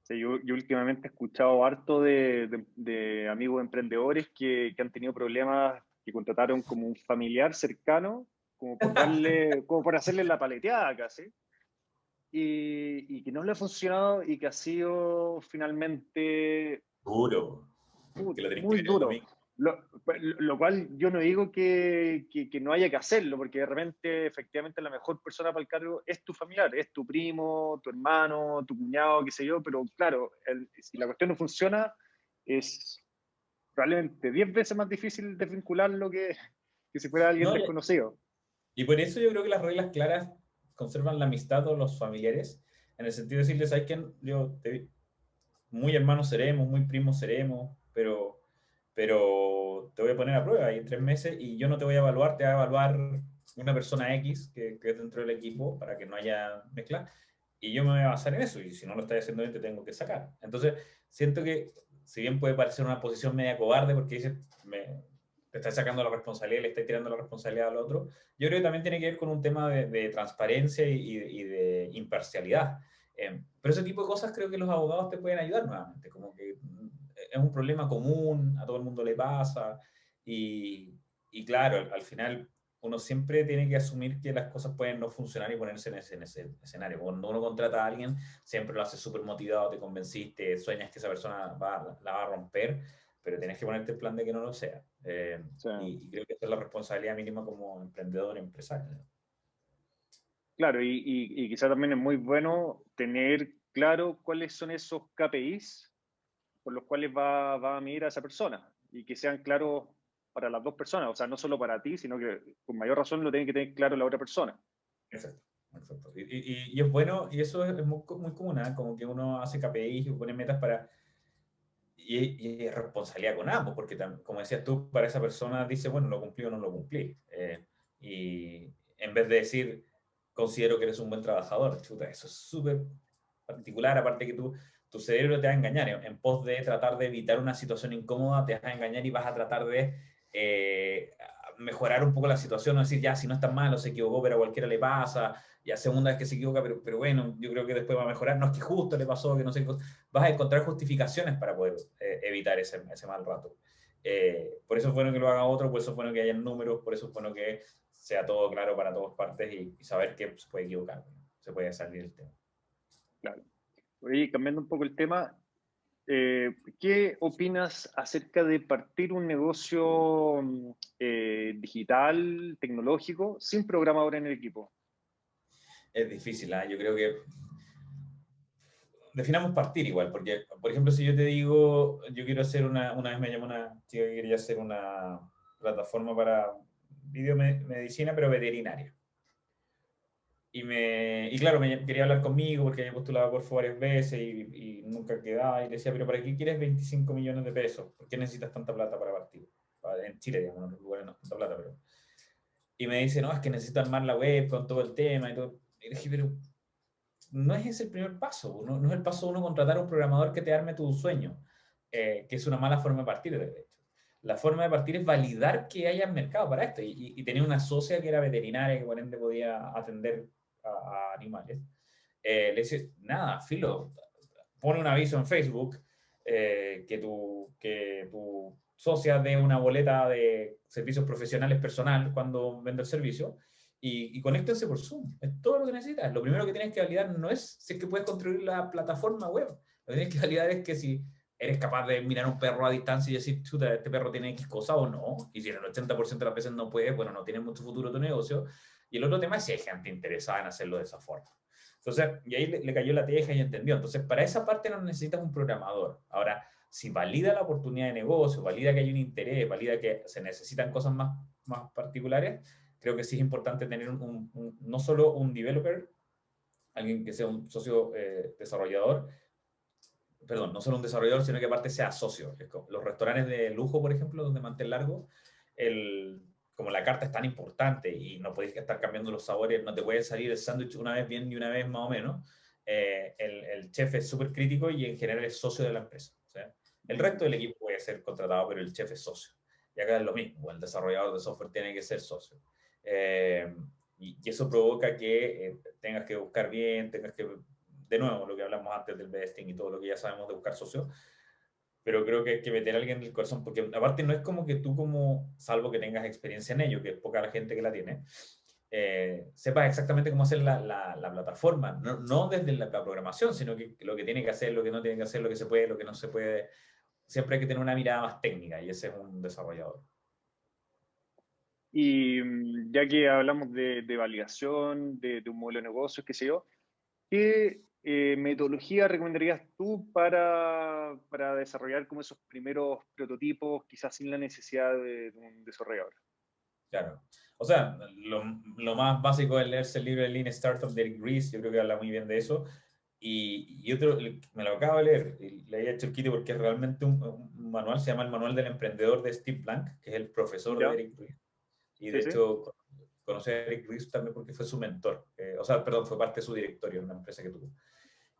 [SPEAKER 2] Sí, yo últimamente he escuchado harto de amigos emprendedores que han tenido problemas, que contrataron como un familiar cercano, como por hacerle la paleteada casi, y que no le ha funcionado y que ha sido finalmente
[SPEAKER 1] Duro. Que lo tenés que
[SPEAKER 2] muy
[SPEAKER 1] ver el
[SPEAKER 2] duro.
[SPEAKER 1] domingo.
[SPEAKER 2] Lo cual yo no digo que no haya que hacerlo, porque de repente efectivamente la mejor persona para el cargo es tu familiar, es tu primo, tu hermano, tu cuñado, qué sé yo, pero claro, si la cuestión no funciona, es probablemente 10 veces más difícil desvincularlo que si fuera alguien
[SPEAKER 1] No,
[SPEAKER 2] desconocido.
[SPEAKER 1] y por eso yo creo que las reglas claras conservan la amistad o los familiares, en el sentido de decirles, hay quien, muy hermanos seremos, muy primos seremos, pero te voy a poner a prueba y en 3 meses y yo no te voy a evaluar, te va a evaluar una persona X que es dentro del equipo para que no haya mezcla y yo me voy a basar en eso y si no lo estás haciendo bien te tengo que sacar. Entonces, siento que si bien puede parecer una posición media cobarde porque dices, te estás sacando la responsabilidad y le estás tirando la responsabilidad al otro, yo creo que también tiene que ver con un tema de transparencia y de imparcialidad. Pero ese tipo de cosas creo que los abogados te pueden ayudar nuevamente, como que es un problema común, a todo el mundo le pasa, y claro, al final uno siempre tiene que asumir que las cosas pueden no funcionar y ponerse en ese escenario. Cuando uno contrata a alguien, siempre lo hace súper motivado, te convenciste, sueñas que esa persona la va a romper, pero tienes que ponerte el plan de que no lo sea.
[SPEAKER 2] Sí.
[SPEAKER 1] Y creo que esa es la responsabilidad mínima como emprendedor, empresario, ¿no?
[SPEAKER 2] Claro, y quizá también es muy bueno tener claro cuáles son esos KPIs por los cuales va a medir a esa persona y que sean claros para las dos personas, o sea, no solo para ti, sino que con mayor razón lo tiene que tener claro la otra persona.
[SPEAKER 1] Exacto. Exacto. Y es bueno, y eso es muy, muy común, ¿eh? Como que uno hace KPIs y pone metas para y es responsabilidad con ambos, porque como decías tú, para esa persona dice, bueno, lo cumplí o no lo cumplí. Y en vez de decir, considero que eres un buen trabajador, chuta, eso es súper particular, aparte que tu cerebro te va a engañar, en pos de tratar de evitar una situación incómoda, te vas a engañar y vas a tratar de mejorar un poco la situación, no decir, ya, si no es tan malo, se equivocó, pero a cualquiera le pasa, ya segunda vez que se equivoca, pero bueno, yo creo que después va a mejorar, no es que justo le pasó, que no sé, vas a encontrar justificaciones para poder evitar ese mal rato. Por eso es bueno que lo haga otro, por eso es bueno que haya números, por eso es bueno que sea todo claro para todas partes y saber que se puede equivocar, se puede salir del tema.
[SPEAKER 2] Claro. Oye, cambiando un poco el tema, ¿qué opinas acerca de partir un negocio digital, tecnológico, sin programador en el equipo?
[SPEAKER 1] Es difícil, ¿eh? Yo creo que definamos partir igual, porque, por ejemplo, si yo te digo, yo quiero hacer una vez me llamó una chica que quería hacer una plataforma para videomedicina, pero veterinaria. Y claro, quería hablar conmigo porque había postulado por varias veces y nunca quedaba. Y le decía, pero ¿para qué quieres 25 millones de pesos? ¿Por qué necesitas tanta plata para partir? En Chile, digamos, en otros lugares no es tanta plata, pero... Y me dice, no, es que necesito armar la web con todo el tema y todo. Y le dije, pero no es ese el primer paso. No es el paso uno contratar a un programador que te arme tu sueño, que es una mala forma de partir, de hecho. La forma de partir es validar que haya mercado para esto y tener una socia que era veterinaria, que por ende podía atender a animales. Le dice, nada, filo, pone un aviso en Facebook que tu socia dé una boleta de servicios profesionales personal cuando vende el servicio y conéctense por Zoom. Es todo lo que necesitas. Lo primero que tienes que validar no es si es que puedes construir la plataforma web. Lo que tienes que validar es que si eres capaz de mirar un perro a distancia y decir, chuta, este perro tiene X cosa o no. Y si en el 80% de las veces no puedes, bueno, no tiene mucho futuro tu negocio. Y el otro tema es si hay gente interesada en hacerlo de esa forma. Entonces, y ahí le cayó la teja y entendió. Entonces, para esa parte no necesitas un programador. Ahora, si valida la oportunidad de negocio, valida que hay un interés, valida que se necesitan cosas más particulares, creo que sí es importante tener no solo un developer, alguien que sea un socio desarrollador, perdón, no solo un desarrollador, sino que aparte sea socio. Los restaurantes de lujo, por ejemplo, donde mantel largo, como la carta es tan importante y no podéis estar cambiando los sabores, no te puede salir el sándwich una vez bien y una vez más o menos, el chef es súper crítico y en general es socio de la empresa. O sea, el resto del equipo puede ser contratado, pero el chef es socio. Y acá es lo mismo, el desarrollador de software tiene que ser socio. Y eso provoca que tengas que buscar bien, tengas que de nuevo, lo que hablamos antes del vesting y todo lo que ya sabemos de buscar socios, pero creo que hay que meter a alguien en el corazón, porque aparte no es como que tú como, salvo que tengas experiencia en ello, que es poca la gente que la tiene, sepas exactamente cómo hacer la plataforma, no desde la programación, sino que lo que tiene que hacer, lo que no tiene que hacer, lo que se puede, lo que no se puede. Siempre hay que tener una mirada más técnica y ese es un desarrollador.
[SPEAKER 2] Y ya que hablamos de validación, de un modelo de negocios, qué sé yo, ¿qué metodología recomendarías tú para desarrollar como esos primeros prototipos, quizás sin la necesidad de un desarrollador?
[SPEAKER 1] Claro. O sea, lo más básico es leerse el libro de Lean Startup de Eric Ries, yo creo que habla muy bien de eso. Y otro, me lo acabo de leer, y leí a Churquiti porque es realmente un manual, se llama el Manual del Emprendedor de Steve Blank, que es el profesor de
[SPEAKER 2] ¿Ya?
[SPEAKER 1] Eric Ries. Y
[SPEAKER 2] Sí,
[SPEAKER 1] de
[SPEAKER 2] sí.
[SPEAKER 1] hecho, conocí a Eric Ries también porque fue su mentor, o sea, perdón, fue parte de su directorio en una empresa que tuvo.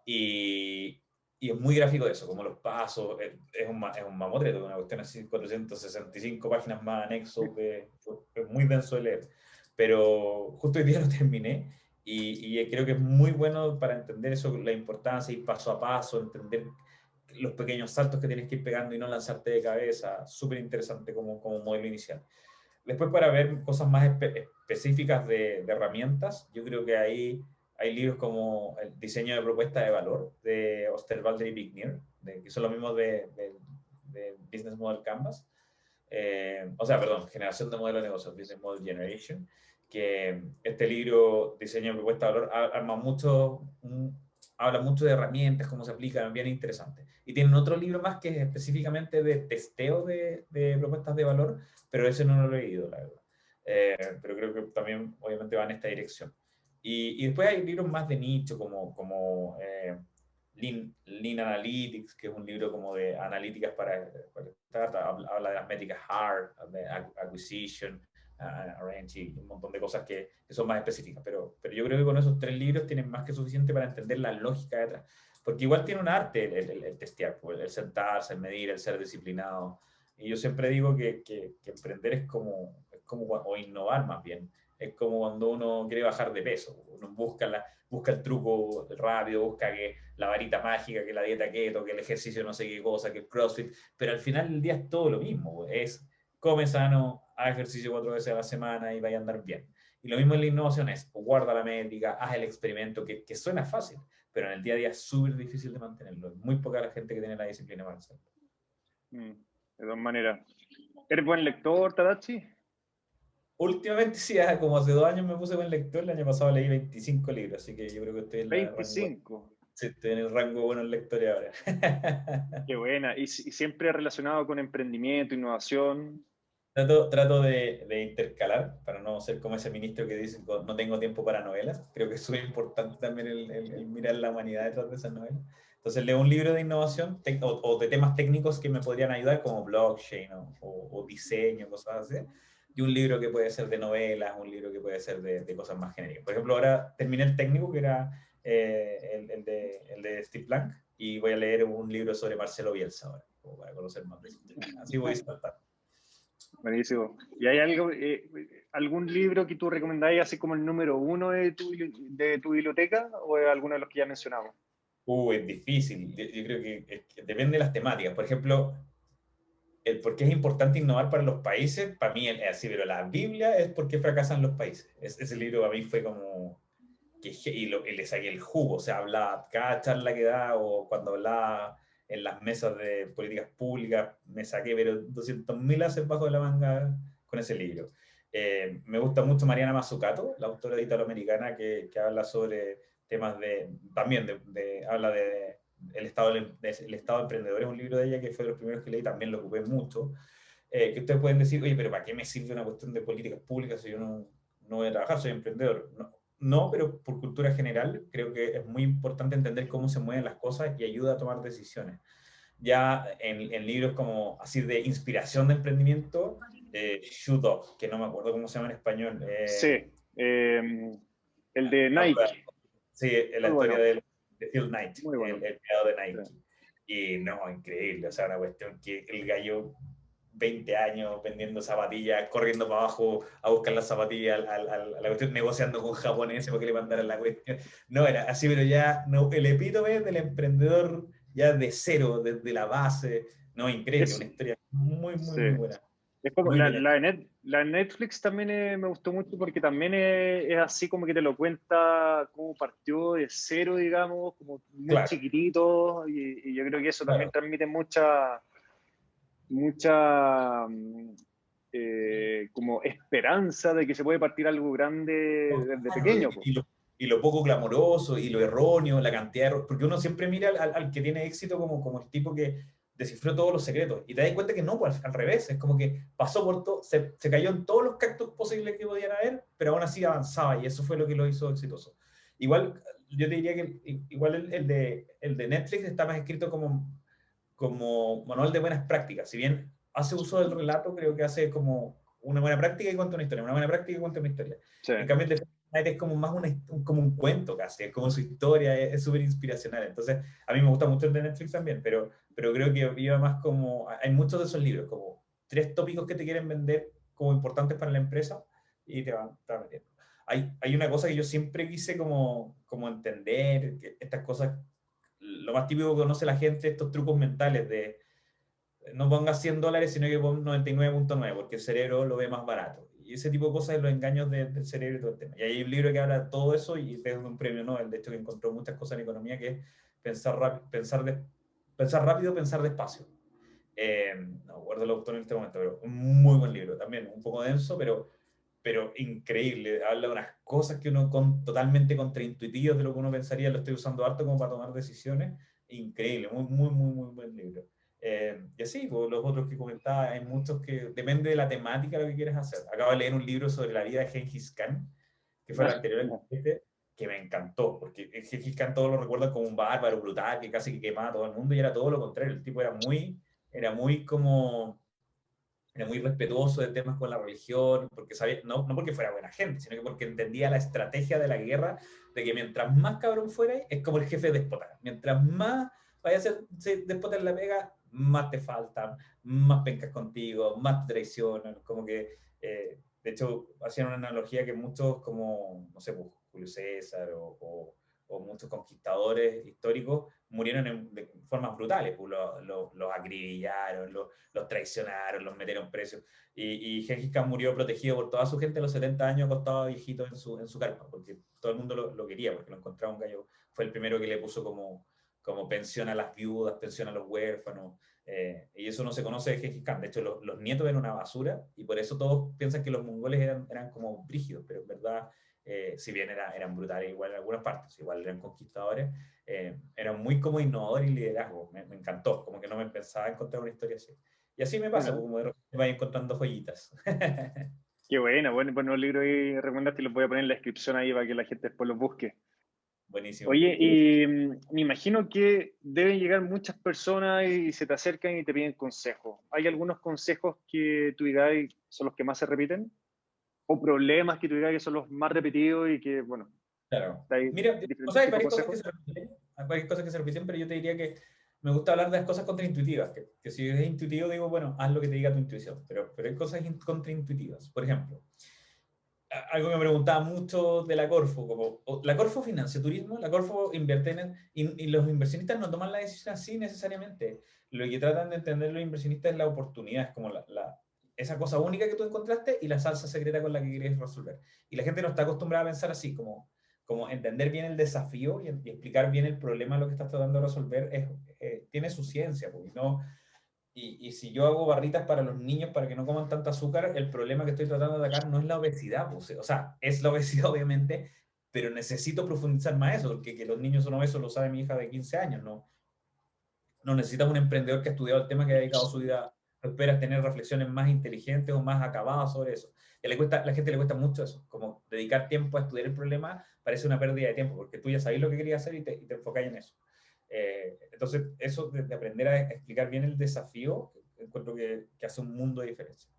[SPEAKER 1] Y, y es muy gráfico de eso, como los pasos, es un mamotreto, una cuestión así, 465 páginas más anexos, es muy denso de leer. Pero justo hoy día lo terminé y creo que es muy bueno para entender eso, la importancia, ir paso a paso, entender los pequeños saltos que tienes que ir pegando y no lanzarte de cabeza, súper interesante como modelo inicial. Después, para ver cosas más específicas de herramientas, yo creo que ahí hay libros como El diseño de propuesta de valor, de Osterwalder y Bignier, que son los mismos de Business Model Canvas. O sea, perdón, Generación de Modelo de Negocios, Business Model Generation, que este libro, Diseño de Propuesta de Valor, habla mucho de herramientas, cómo se aplican, bien interesante. Y tienen otro libro más que es específicamente de testeo de propuestas de valor, pero ese no lo he leído, la verdad. Pero creo que también, obviamente, va en esta dirección. Y después hay libros más de nicho, como Lean Analytics, que es un libro como de analíticas habla de las métricas hard, de acquisition, range y un montón de cosas que son más específicas. Pero yo creo que con esos 3 libros tienen más que suficiente para entender la lógica detrás. Porque igual tiene un arte el testear, pues, el sentarse, el medir, el ser disciplinado. Y yo siempre digo que emprender o innovar más bien, es como cuando uno quiere bajar de peso. Uno busca el truco rápido, busca que la varita mágica, que la dieta keto, que el ejercicio no sé qué cosa, que el CrossFit, pero al final del día es todo lo mismo. Es come sano, haz ejercicio 4 veces a la semana y vaya a andar bien. Y lo mismo en la innovación es, guarda la métrica, haz el experimento, que suena fácil, pero en el día a día es súper difícil de mantenerlo. Es muy poca la gente que tiene la disciplina para hacerlo.
[SPEAKER 2] De todas maneras. ¿Eres buen lector, Tadachi?
[SPEAKER 1] Últimamente, sí, como hace 2 años me puse buen lector, el año pasado leí 25 libros, así que yo creo que estoy en la rango,
[SPEAKER 2] 25.
[SPEAKER 1] sí, estoy en el rango de buenos lectores ahora.
[SPEAKER 2] Qué buena. Y siempre relacionado con emprendimiento, innovación.
[SPEAKER 1] Trato de intercalar para no ser como ese ministro que dice no tengo tiempo para novelas. Creo que es muy importante también el mirar la humanidad detrás de esas novelas. Entonces leo un libro de innovación o de temas técnicos que me podrían ayudar, como blockchain o diseño, cosas así. Y un libro que puede ser de novelas, un libro que puede ser de cosas más genéricas. Por ejemplo, ahora terminé el técnico, que era el de Steve Blank, y voy a leer un libro sobre Marcelo Bielsa ahora, como para conocer más de su historia. Así voy saltando.
[SPEAKER 2] Buenísimo. ¿Y hay algún libro que tú recomendáis así como el número uno de tu biblioteca o es alguno de los que ya mencionamos?
[SPEAKER 1] Es difícil. Yo creo que depende de las temáticas. Por ejemplo, el por qué es importante innovar para los países, para mí es así, pero la Biblia es por qué fracasan los países. Ese libro para mí fue como... y le saqué el jugo. O sea, hablaba cada charla que da o cuando hablaba en las mesas de políticas públicas, me saqué pero 200.000 haces bajo de la manga con ese libro. Me gusta mucho Mariana Mazzucato, la autora italoamericana que habla sobre temas también habla de el estado emprendedor, es un libro de ella que fue de los primeros que leí, también lo ocupé mucho. Que ustedes pueden decir, oye, pero ¿para qué me sirve una cuestión de políticas públicas si yo no voy a trabajar, soy emprendedor? No, pero por cultura general creo que es muy importante entender cómo se mueven las cosas y ayuda a tomar decisiones. Ya en libros como así de inspiración de emprendimiento, Shoot Up, que no me acuerdo cómo se llama en español.
[SPEAKER 2] Sí, el de Nike.
[SPEAKER 1] Sí, la
[SPEAKER 2] Muy
[SPEAKER 1] historia
[SPEAKER 2] bueno,
[SPEAKER 1] de Phil Knight,
[SPEAKER 2] muy bueno.
[SPEAKER 1] el creador de
[SPEAKER 2] Sí.
[SPEAKER 1] Nike. Y no, increíble, o sea, una cuestión que el gallo 20 años vendiendo zapatillas, corriendo para abajo a buscar las zapatillas a la cuestión, negociando con japoneses para que le mandaran la cuestión. No, era así, pero ya no, el epítome del emprendedor ya de cero, desde la base. No, increíble, una
[SPEAKER 2] Es,
[SPEAKER 1] historia muy, muy,
[SPEAKER 2] sí.
[SPEAKER 1] muy buena.
[SPEAKER 2] Es como
[SPEAKER 1] Muy bien hecha.
[SPEAKER 2] la de Netflix también me gustó mucho porque también es así como que te lo cuenta cómo partió de cero, digamos, como muy
[SPEAKER 1] Claro,
[SPEAKER 2] chiquitito y yo creo que eso también
[SPEAKER 1] claro.
[SPEAKER 2] transmite mucha como esperanza de que se puede partir algo grande desde
[SPEAKER 1] Claro,
[SPEAKER 2] pequeño. Po.
[SPEAKER 1] y lo poco glamoroso y lo erróneo, la cantidad de errores, porque uno siempre mira al que tiene éxito como el tipo que descifró todos los secretos y te das cuenta que no, pues al revés, es como que pasó por todo, se cayó en todos los cactus posibles que podían haber, pero aún así avanzaba y eso fue lo que lo hizo exitoso. Igual, yo te diría que igual el de Netflix está más escrito como manual de buenas prácticas, si bien hace uso del relato, creo que hace como una buena práctica y cuenta una historia, una buena práctica y cuenta una historia.
[SPEAKER 2] Sí.
[SPEAKER 1] En cambio, el de Night es como más como un cuento casi, es como su historia, es súper inspiracional. Entonces, a mí me gusta mucho el de Netflix también, pero creo que iba más como, hay muchos de esos libros, como 3 tópicos que te quieren vender como importantes para la empresa y te van metiendo. Hay una cosa que yo siempre quise como entender, que estas cosas, lo más típico que conoce la gente, estos trucos mentales no pongas $100, sino que pon 99.9, porque el cerebro lo ve más barato. Y ese tipo de cosas, los engaños del cerebro y todo el tema. Y hay un libro que habla de todo eso y es un premio Nobel, de hecho, que encontró muchas cosas en economía, que es pensar rápido, pensar despacio. No recuerdo el autor en este momento, pero un muy buen libro también, un poco denso, pero increíble. Habla de unas cosas que uno totalmente contraintuitivas de lo que uno pensaría, lo estoy usando harto como para tomar decisiones. Increíble, muy, muy, muy, muy buen libro. Y así, pues, los otros que comentaba, hay muchos que depende de la temática lo que quieres hacer. Acabo de leer un libro sobre la vida de Gengis Khan, que fue el anterior al este, que me encantó, porque Gengis Khan todos lo recuerdan como un bárbaro brutal que casi que quemaba a todo el mundo y era todo lo contrario. El tipo era muy como era muy respetuoso de temas con la religión, porque sabía, no porque fuera buena gente, sino que porque entendía la estrategia de la guerra, de que mientras más cabrón fuera, es como el jefe déspota. Mientras más vaya a ser déspota en la pega, más te faltan, más pencas contigo, más te traicionan, como que, de hecho, hacían una analogía que muchos como, no sé, pues, Julio César o muchos conquistadores históricos murieron de formas brutales, pues los acribillaron, los traicionaron, los metieron presos. Y Gengis Khan murió protegido por toda su gente a los 70 años, acostado viejito en su carpa, porque todo el mundo lo quería, porque lo encontraba un gallo. Fue el primero que le puso como pensión a las viudas, pensión a los huérfanos. Y eso no se conoce de Gengis Khan. De hecho, los nietos eran una basura y por eso todos piensan que los mongoles eran como brígidos, pero en verdad, si bien eran brutales igual en algunas partes, igual eran conquistadores, eran muy como innovadores y liderazgo. Me encantó, como que no me pensaba encontrar una historia así. Y así me pasa,
[SPEAKER 2] Bueno,
[SPEAKER 1] como de repente vais encontrando joyitas.
[SPEAKER 2] qué buena, bueno libro ahí recomendaste y los voy a poner en la descripción ahí para que la gente después los busque.
[SPEAKER 1] Buenísimo.
[SPEAKER 2] Oye, y me imagino que deben llegar muchas personas y se te acercan y te piden consejos. ¿Hay algunos consejos que tú digas son los que más se repiten? ¿O problemas que tú digas que son los más repetidos y que, bueno,
[SPEAKER 1] Claro.
[SPEAKER 2] hay
[SPEAKER 1] Mira, o
[SPEAKER 2] diferentes
[SPEAKER 1] sea, hay
[SPEAKER 2] tipos de
[SPEAKER 1] varias cosas que
[SPEAKER 2] consejos?
[SPEAKER 1] se repiten, hay varias cosas que se repiten, pero yo te diría que me gusta hablar de las cosas contraintuitivas, que si es intuitivo digo, bueno, haz lo que te diga tu intuición, pero hay cosas contraintuitivas. Por ejemplo, algo que me preguntaba mucho de la Corfo, como la Corfo financia turismo, la Corfo invierte y los inversionistas no toman la decisión así necesariamente. Lo que tratan de entender los inversionistas es la oportunidad, es como esa cosa única que tú encontraste y la salsa secreta con la que quieres resolver. Y la gente no está acostumbrada a pensar así, como entender bien el desafío y explicar bien el problema, lo que estás tratando de resolver, tiene su ciencia, pues, no, y si yo hago barritas para los niños para que no coman tanta azúcar, el problema que estoy tratando de atacar no es la obesidad, pues, o sea, es la obesidad obviamente, pero necesito profundizar más eso, porque que los niños son obesos lo sabe mi hija de 15 años, no necesitas un emprendedor que ha estudiado el tema, que ha dedicado su vida, no esperas tener reflexiones más inteligentes o más acabadas sobre eso. Y la gente le cuesta mucho eso, como dedicar tiempo a estudiar el problema parece una pérdida de tiempo, porque tú ya sabes lo que querías hacer y te enfocas en eso. Entonces, eso de aprender a explicar bien el desafío, encuentro que hace un mundo de diferencia.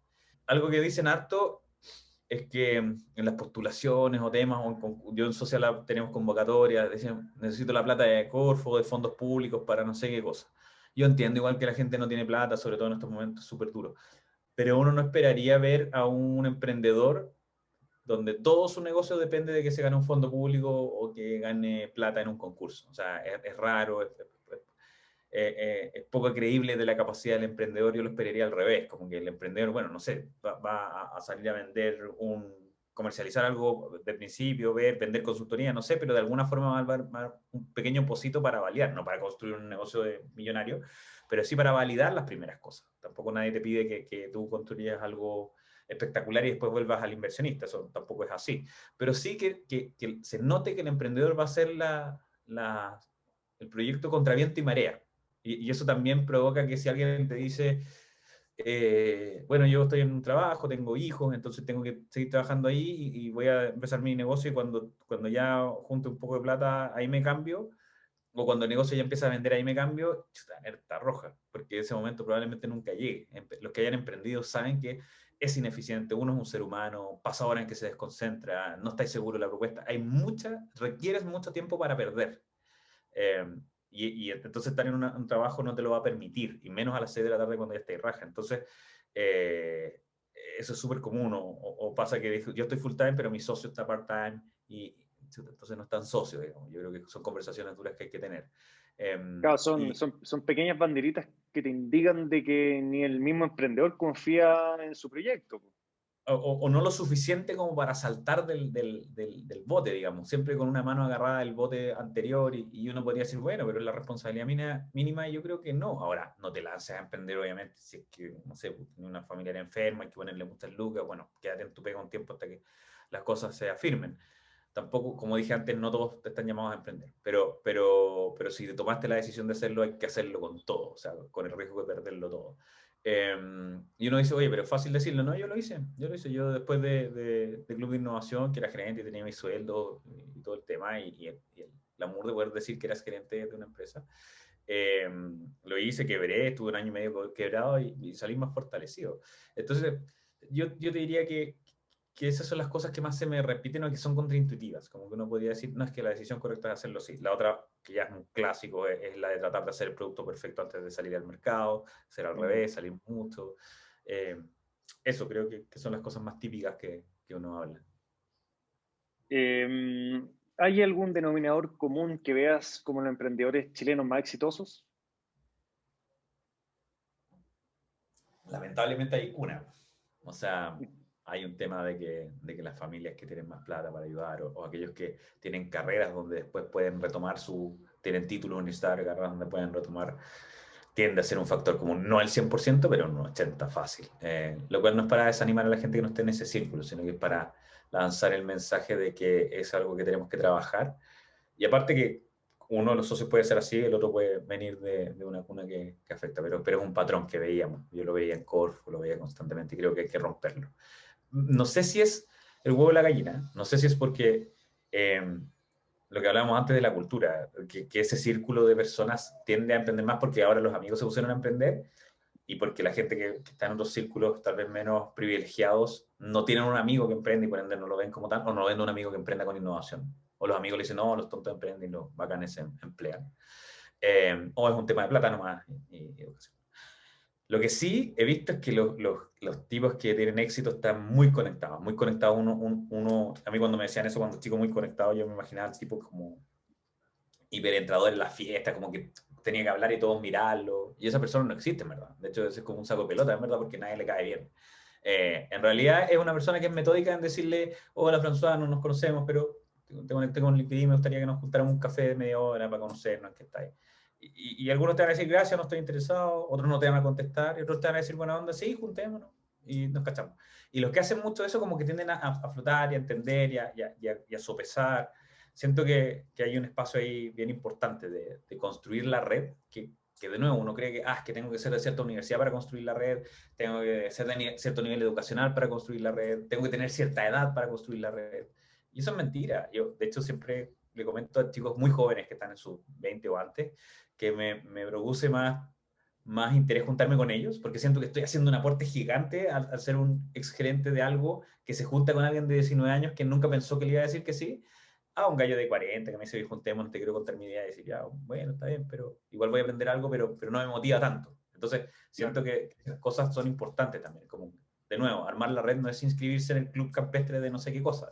[SPEAKER 1] Algo que dicen harto es que en las postulaciones o temas, yo en Social Lab tenemos convocatorias, decían, necesito la plata de Corfo, de fondos públicos para no sé qué cosa. Yo entiendo igual que la gente no tiene plata, sobre todo en estos momentos súper duros, pero uno no esperaría ver a un emprendedor donde todo su negocio depende de que se gane un fondo público o que gane plata en un concurso. O sea, es raro, es poco creíble de la capacidad del emprendedor. Yo lo esperaría al revés, como que el emprendedor, bueno, no sé, va a salir a vender comercializar algo de principio, vender consultoría, no sé, pero de alguna forma va a haber un pequeño pocito para validar, no para construir un negocio de millonario, pero sí para validar las primeras cosas. Tampoco nadie te pide que tú construyas algo espectacular y después vuelvas al inversionista, eso tampoco es así. Pero sí que se note que el emprendedor va a ser el proyecto contra viento y marea. Y eso también provoca que si alguien te dice, bueno, yo estoy en un trabajo, tengo hijos, entonces tengo que seguir trabajando ahí y voy a empezar mi negocio y cuando ya junte un poco de plata, ahí me cambio, o cuando el negocio ya empieza a vender, ahí me cambio, chuta, alerta roja, porque ese momento probablemente nunca llegue. Los que hayan emprendido saben que es ineficiente, uno es un ser humano, pasa horas en que se desconcentra, no estáis seguro de la propuesta, requieres mucho tiempo para perder. Eh, y entonces estar en un trabajo no te lo va a permitir, y menos a las 6 de la tarde cuando ya estáis raja. Entonces, eh, eso es súper común, o pasa que yo estoy full time, pero mi socio está part time, y entonces no están socios, digamos. Yo creo que son conversaciones duras que hay que tener.
[SPEAKER 2] Claro,
[SPEAKER 1] Y,
[SPEAKER 2] son pequeñas banderitas que te indican de que ni el mismo emprendedor confía en su proyecto.
[SPEAKER 1] o no lo suficiente como para saltar del bote, digamos, siempre con una mano agarrada del bote anterior y uno podría decir, bueno, pero es la responsabilidad mínima y yo creo que no. Ahora, no te lances a emprender, obviamente, si es que, no sé, tienes una familiar enferma, hay que ponerle muchas lucas, bueno, quédate en tu pega un tiempo hasta que las cosas se afirmen. Tampoco, como dije antes, no todos te están llamados a emprender, pero si te tomaste la decisión de hacerlo, hay que hacerlo con todo, o sea, con el riesgo de perderlo todo. Y uno dice, oye, pero es fácil decirlo, no, yo después de Club de Innovación, que era gerente y tenía mi sueldo y todo el tema, y el glamour de poder decir que eras gerente de una empresa, lo hice, quebré, estuve un año y medio quebrado y salí más fortalecido. Entonces, yo te diría que esas son las cosas que más se me repiten o que son contraintuitivas, como que uno podría decir, no, es que la decisión correcta es hacerlo así. La otra, que ya es un clásico, es la de tratar de hacer el producto perfecto antes de salir al mercado, ser al
[SPEAKER 2] Mm.
[SPEAKER 1] revés, salir mucho. Eh, Eso creo que son las cosas más típicas que uno habla.
[SPEAKER 2] ¿Hay algún denominador común que veas como los emprendedores chilenos más exitosos?
[SPEAKER 1] Lamentablemente hay una. O sea, hay un tema de que las familias que tienen más plata para ayudar o aquellos que tienen carreras donde después pueden retomar tienen títulos universitarios, carreras donde pueden retomar, tiende a ser un factor común, no al 100%, pero un 80% fácil. Lo cual no es para desanimar a la gente que no esté en ese círculo, sino que es para lanzar el mensaje de que es algo que tenemos que trabajar. Y aparte que uno de los socios puede ser así, el otro puede venir de una cuna que afecta, pero es un patrón que veíamos. Yo lo veía en Corfo, lo veía constantemente y creo que hay que romperlo. No sé si es el huevo o la gallina, no sé si es porque lo que hablábamos antes de la cultura, que ese círculo de personas tiende a emprender más porque ahora los amigos se pusieron a emprender y porque la gente que está en otros círculos tal vez menos privilegiados no tienen un amigo que emprende y por ende no lo ven como tal, o no ven un amigo que emprenda con innovación. O los amigos le dicen, no, los tontos emprenden y los bacanes se emplean. O es un tema de plata nomás y educación. Lo que sí he visto es que los tipos que tienen éxito están muy conectados, muy conectados a mí cuando me decían eso cuando chico muy conectado, yo me imaginaba al tipo como hiperentrador en la fiesta, como que tenía que hablar y todos mirarlo. Y esa persona no existe, en verdad. De hecho, es como un saco de pelota, en verdad, porque a nadie le cae bien. En realidad es una persona que es metódica en decirle, hola François, no nos conocemos, pero te conecté con LinkedIn, me gustaría que nos juntáramos un café de media hora para conocernos, ¿en qué estáis? Y algunos te van a decir, gracias, no estoy interesado, otros no te van a contestar, y otros te van a decir, buena onda, sí, juntémonos, y nos cachamos. Y los que hacen mucho eso como que tienden a flotar y a entender y a sopesar. Siento que hay un espacio ahí bien importante de construir la red, que de nuevo uno cree que, es que tengo que ser de cierta universidad para construir la red, tengo que ser de cierto nivel educacional para construir la red, tengo que tener cierta edad para construir la red. Y eso es mentira. Yo, de hecho, siempre le comento a chicos muy jóvenes que están en sus 20 o antes, que me produce más interés juntarme con ellos, porque siento que estoy haciendo un aporte gigante al ser un exgerente de algo que se junta con alguien de 19 años que nunca pensó que le iba a decir que sí, a un gallo de 40 que me dice, juntemos, te quiero contar mi idea y decir, ya, bueno, está bien, pero igual voy a aprender algo, pero no me motiva tanto. Entonces, siento
[SPEAKER 2] Claro.
[SPEAKER 1] que esas cosas son importantes también, como, de nuevo, armar la red no es inscribirse en el club campestre de no sé qué cosa,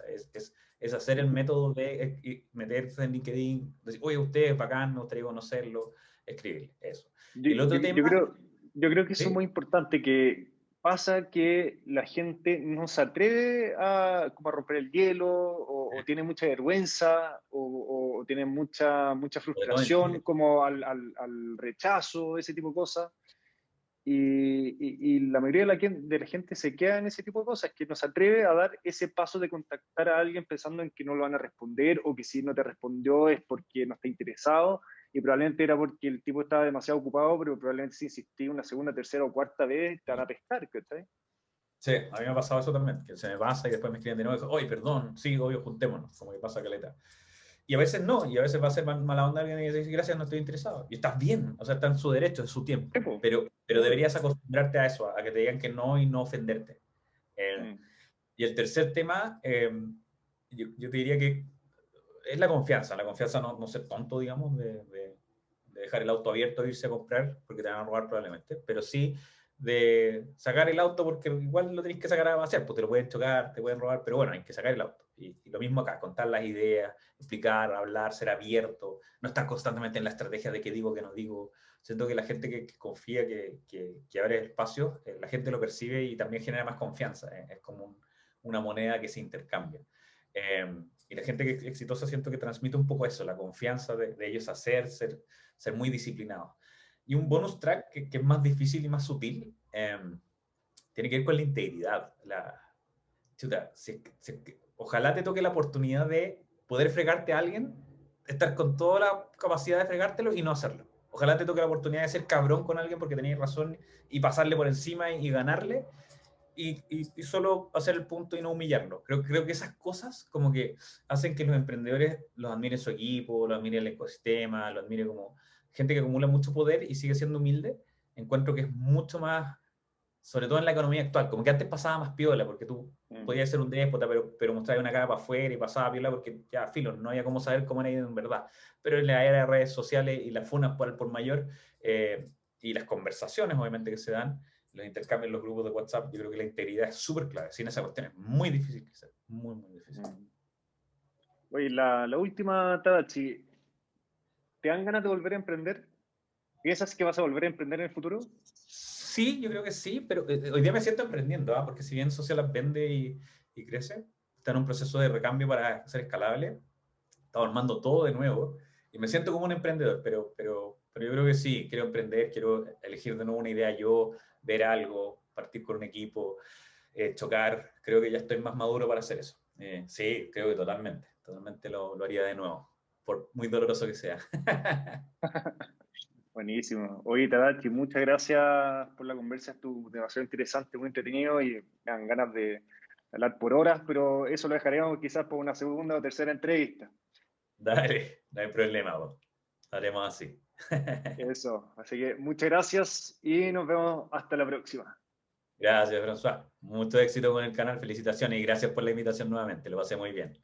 [SPEAKER 1] es hacer el método de meterse en LinkedIn, decir, oye, usted es bacán, me gustaría conocerlo, escribirle, eso.
[SPEAKER 2] Yo,
[SPEAKER 1] Y el otro
[SPEAKER 2] yo-
[SPEAKER 1] tema,
[SPEAKER 2] yo creo, yo creo que eso es
[SPEAKER 1] ¿sí?
[SPEAKER 2] muy importante, que pasa que la gente no se atreve a, como a romper el hielo o tiene mucha vergüenza o tiene mucha
[SPEAKER 1] Sobre todo en
[SPEAKER 2] frustración
[SPEAKER 1] Chile.
[SPEAKER 2] como al rechazo, ese tipo de cosas. Y la mayoría de la gente se queda en ese tipo de cosas, que no se atreve a dar ese paso de contactar a alguien pensando en que no lo van a responder o que si no te respondió es porque no está interesado y probablemente era porque el tipo estaba demasiado ocupado, pero probablemente si insistí una segunda, tercera o cuarta vez te van a pescar, ¿cachai?
[SPEAKER 1] Sí, a mí me ha pasado eso también, que se me pasa y después me escriben de nuevo y dicen, oye, perdón, sí, obvio, juntémonos, como que pasa caleta. Y a veces no, y a veces va a ser mala onda alguien y dice, gracias, no estoy interesado. Y estás bien, o sea, está en su derecho, es su
[SPEAKER 2] Sí,
[SPEAKER 1] tiempo.
[SPEAKER 2] po,
[SPEAKER 1] Pero
[SPEAKER 2] obvio.
[SPEAKER 1] deberías acostumbrarte a eso, a que te digan que no y no ofenderte. Eh,
[SPEAKER 2] Mm.
[SPEAKER 1] y el tercer tema, yo te diría que es la confianza no ser tonto, digamos, de dejar el auto abierto e irse a comprar, porque te van a robar probablemente, pero sí de sacar el auto porque igual lo tenés que sacar a vaciar, pues te lo pueden chocar, te pueden robar, pero bueno, hay que sacar el auto. Y lo mismo acá, contar las ideas, explicar, hablar, ser abierto, no estar constantemente en la estrategia de qué digo, qué no digo. Siento que la gente que confía, que abre espacios, la gente lo percibe y también genera más confianza. Es como una moneda que se intercambia. Y la gente que es exitosa siento que transmite un poco eso, la confianza de ellos hacer, ser muy disciplinados. Y un bonus track que es más difícil y más sutil, tiene que ver con la integridad. Chuta, ojalá te toque la oportunidad de poder fregarte a alguien, estar con toda la capacidad de fregártelo y no hacerlo. Ojalá te toque la oportunidad de ser cabrón con alguien porque tenéis razón y pasarle por encima y ganarle y solo hacer el punto y no humillarlo. Creo que esas cosas como que hacen que los emprendedores los admiren su equipo, los admiren el ecosistema, los admiren como gente que acumula mucho poder y sigue siendo humilde. Encuentro que es mucho más, sobre todo en la economía actual, como que antes pasaba más piola, porque tú podías ser un déspota, pero mostrabas una cara para afuera y pasaba piola porque ya, filo, no había cómo saber cómo era en verdad. Pero en la era de redes sociales y las funas por mayor, y las conversaciones, obviamente, que se dan, los intercambios en los grupos de WhatsApp, yo creo que la integridad es súper clave. Sin esa cuestión es muy difícil que sea, muy, muy difícil.
[SPEAKER 2] Oye, la última, Tadachi, ¿te dan ganas de volver a emprender? ¿Piensas que vas a volver a emprender en el futuro?
[SPEAKER 1] Sí, yo creo que sí, pero hoy día me siento emprendiendo, porque si bien Social App vende y crece, está en un proceso de recambio para ser escalable, estaba armando todo de nuevo y me siento como un emprendedor, pero yo creo que sí, quiero emprender, quiero elegir de nuevo una idea yo, ver algo, partir con un equipo, chocar, creo que ya estoy más maduro para hacer eso. Sí, creo que totalmente lo haría de nuevo, por muy doloroso que sea.
[SPEAKER 2] Buenísimo. Oye, Tadachi, muchas gracias por la conversa. Estuvo demasiado interesante, muy entretenido y me dan ganas de hablar por horas, pero eso lo dejaremos quizás por una segunda o tercera entrevista.
[SPEAKER 1] Dale, no hay problema, vos. Haremos así.
[SPEAKER 2] Eso. Así que muchas gracias y nos vemos hasta la próxima.
[SPEAKER 1] Gracias, François. Mucho éxito con el canal. Felicitaciones y gracias por la invitación nuevamente. Lo pasé muy bien.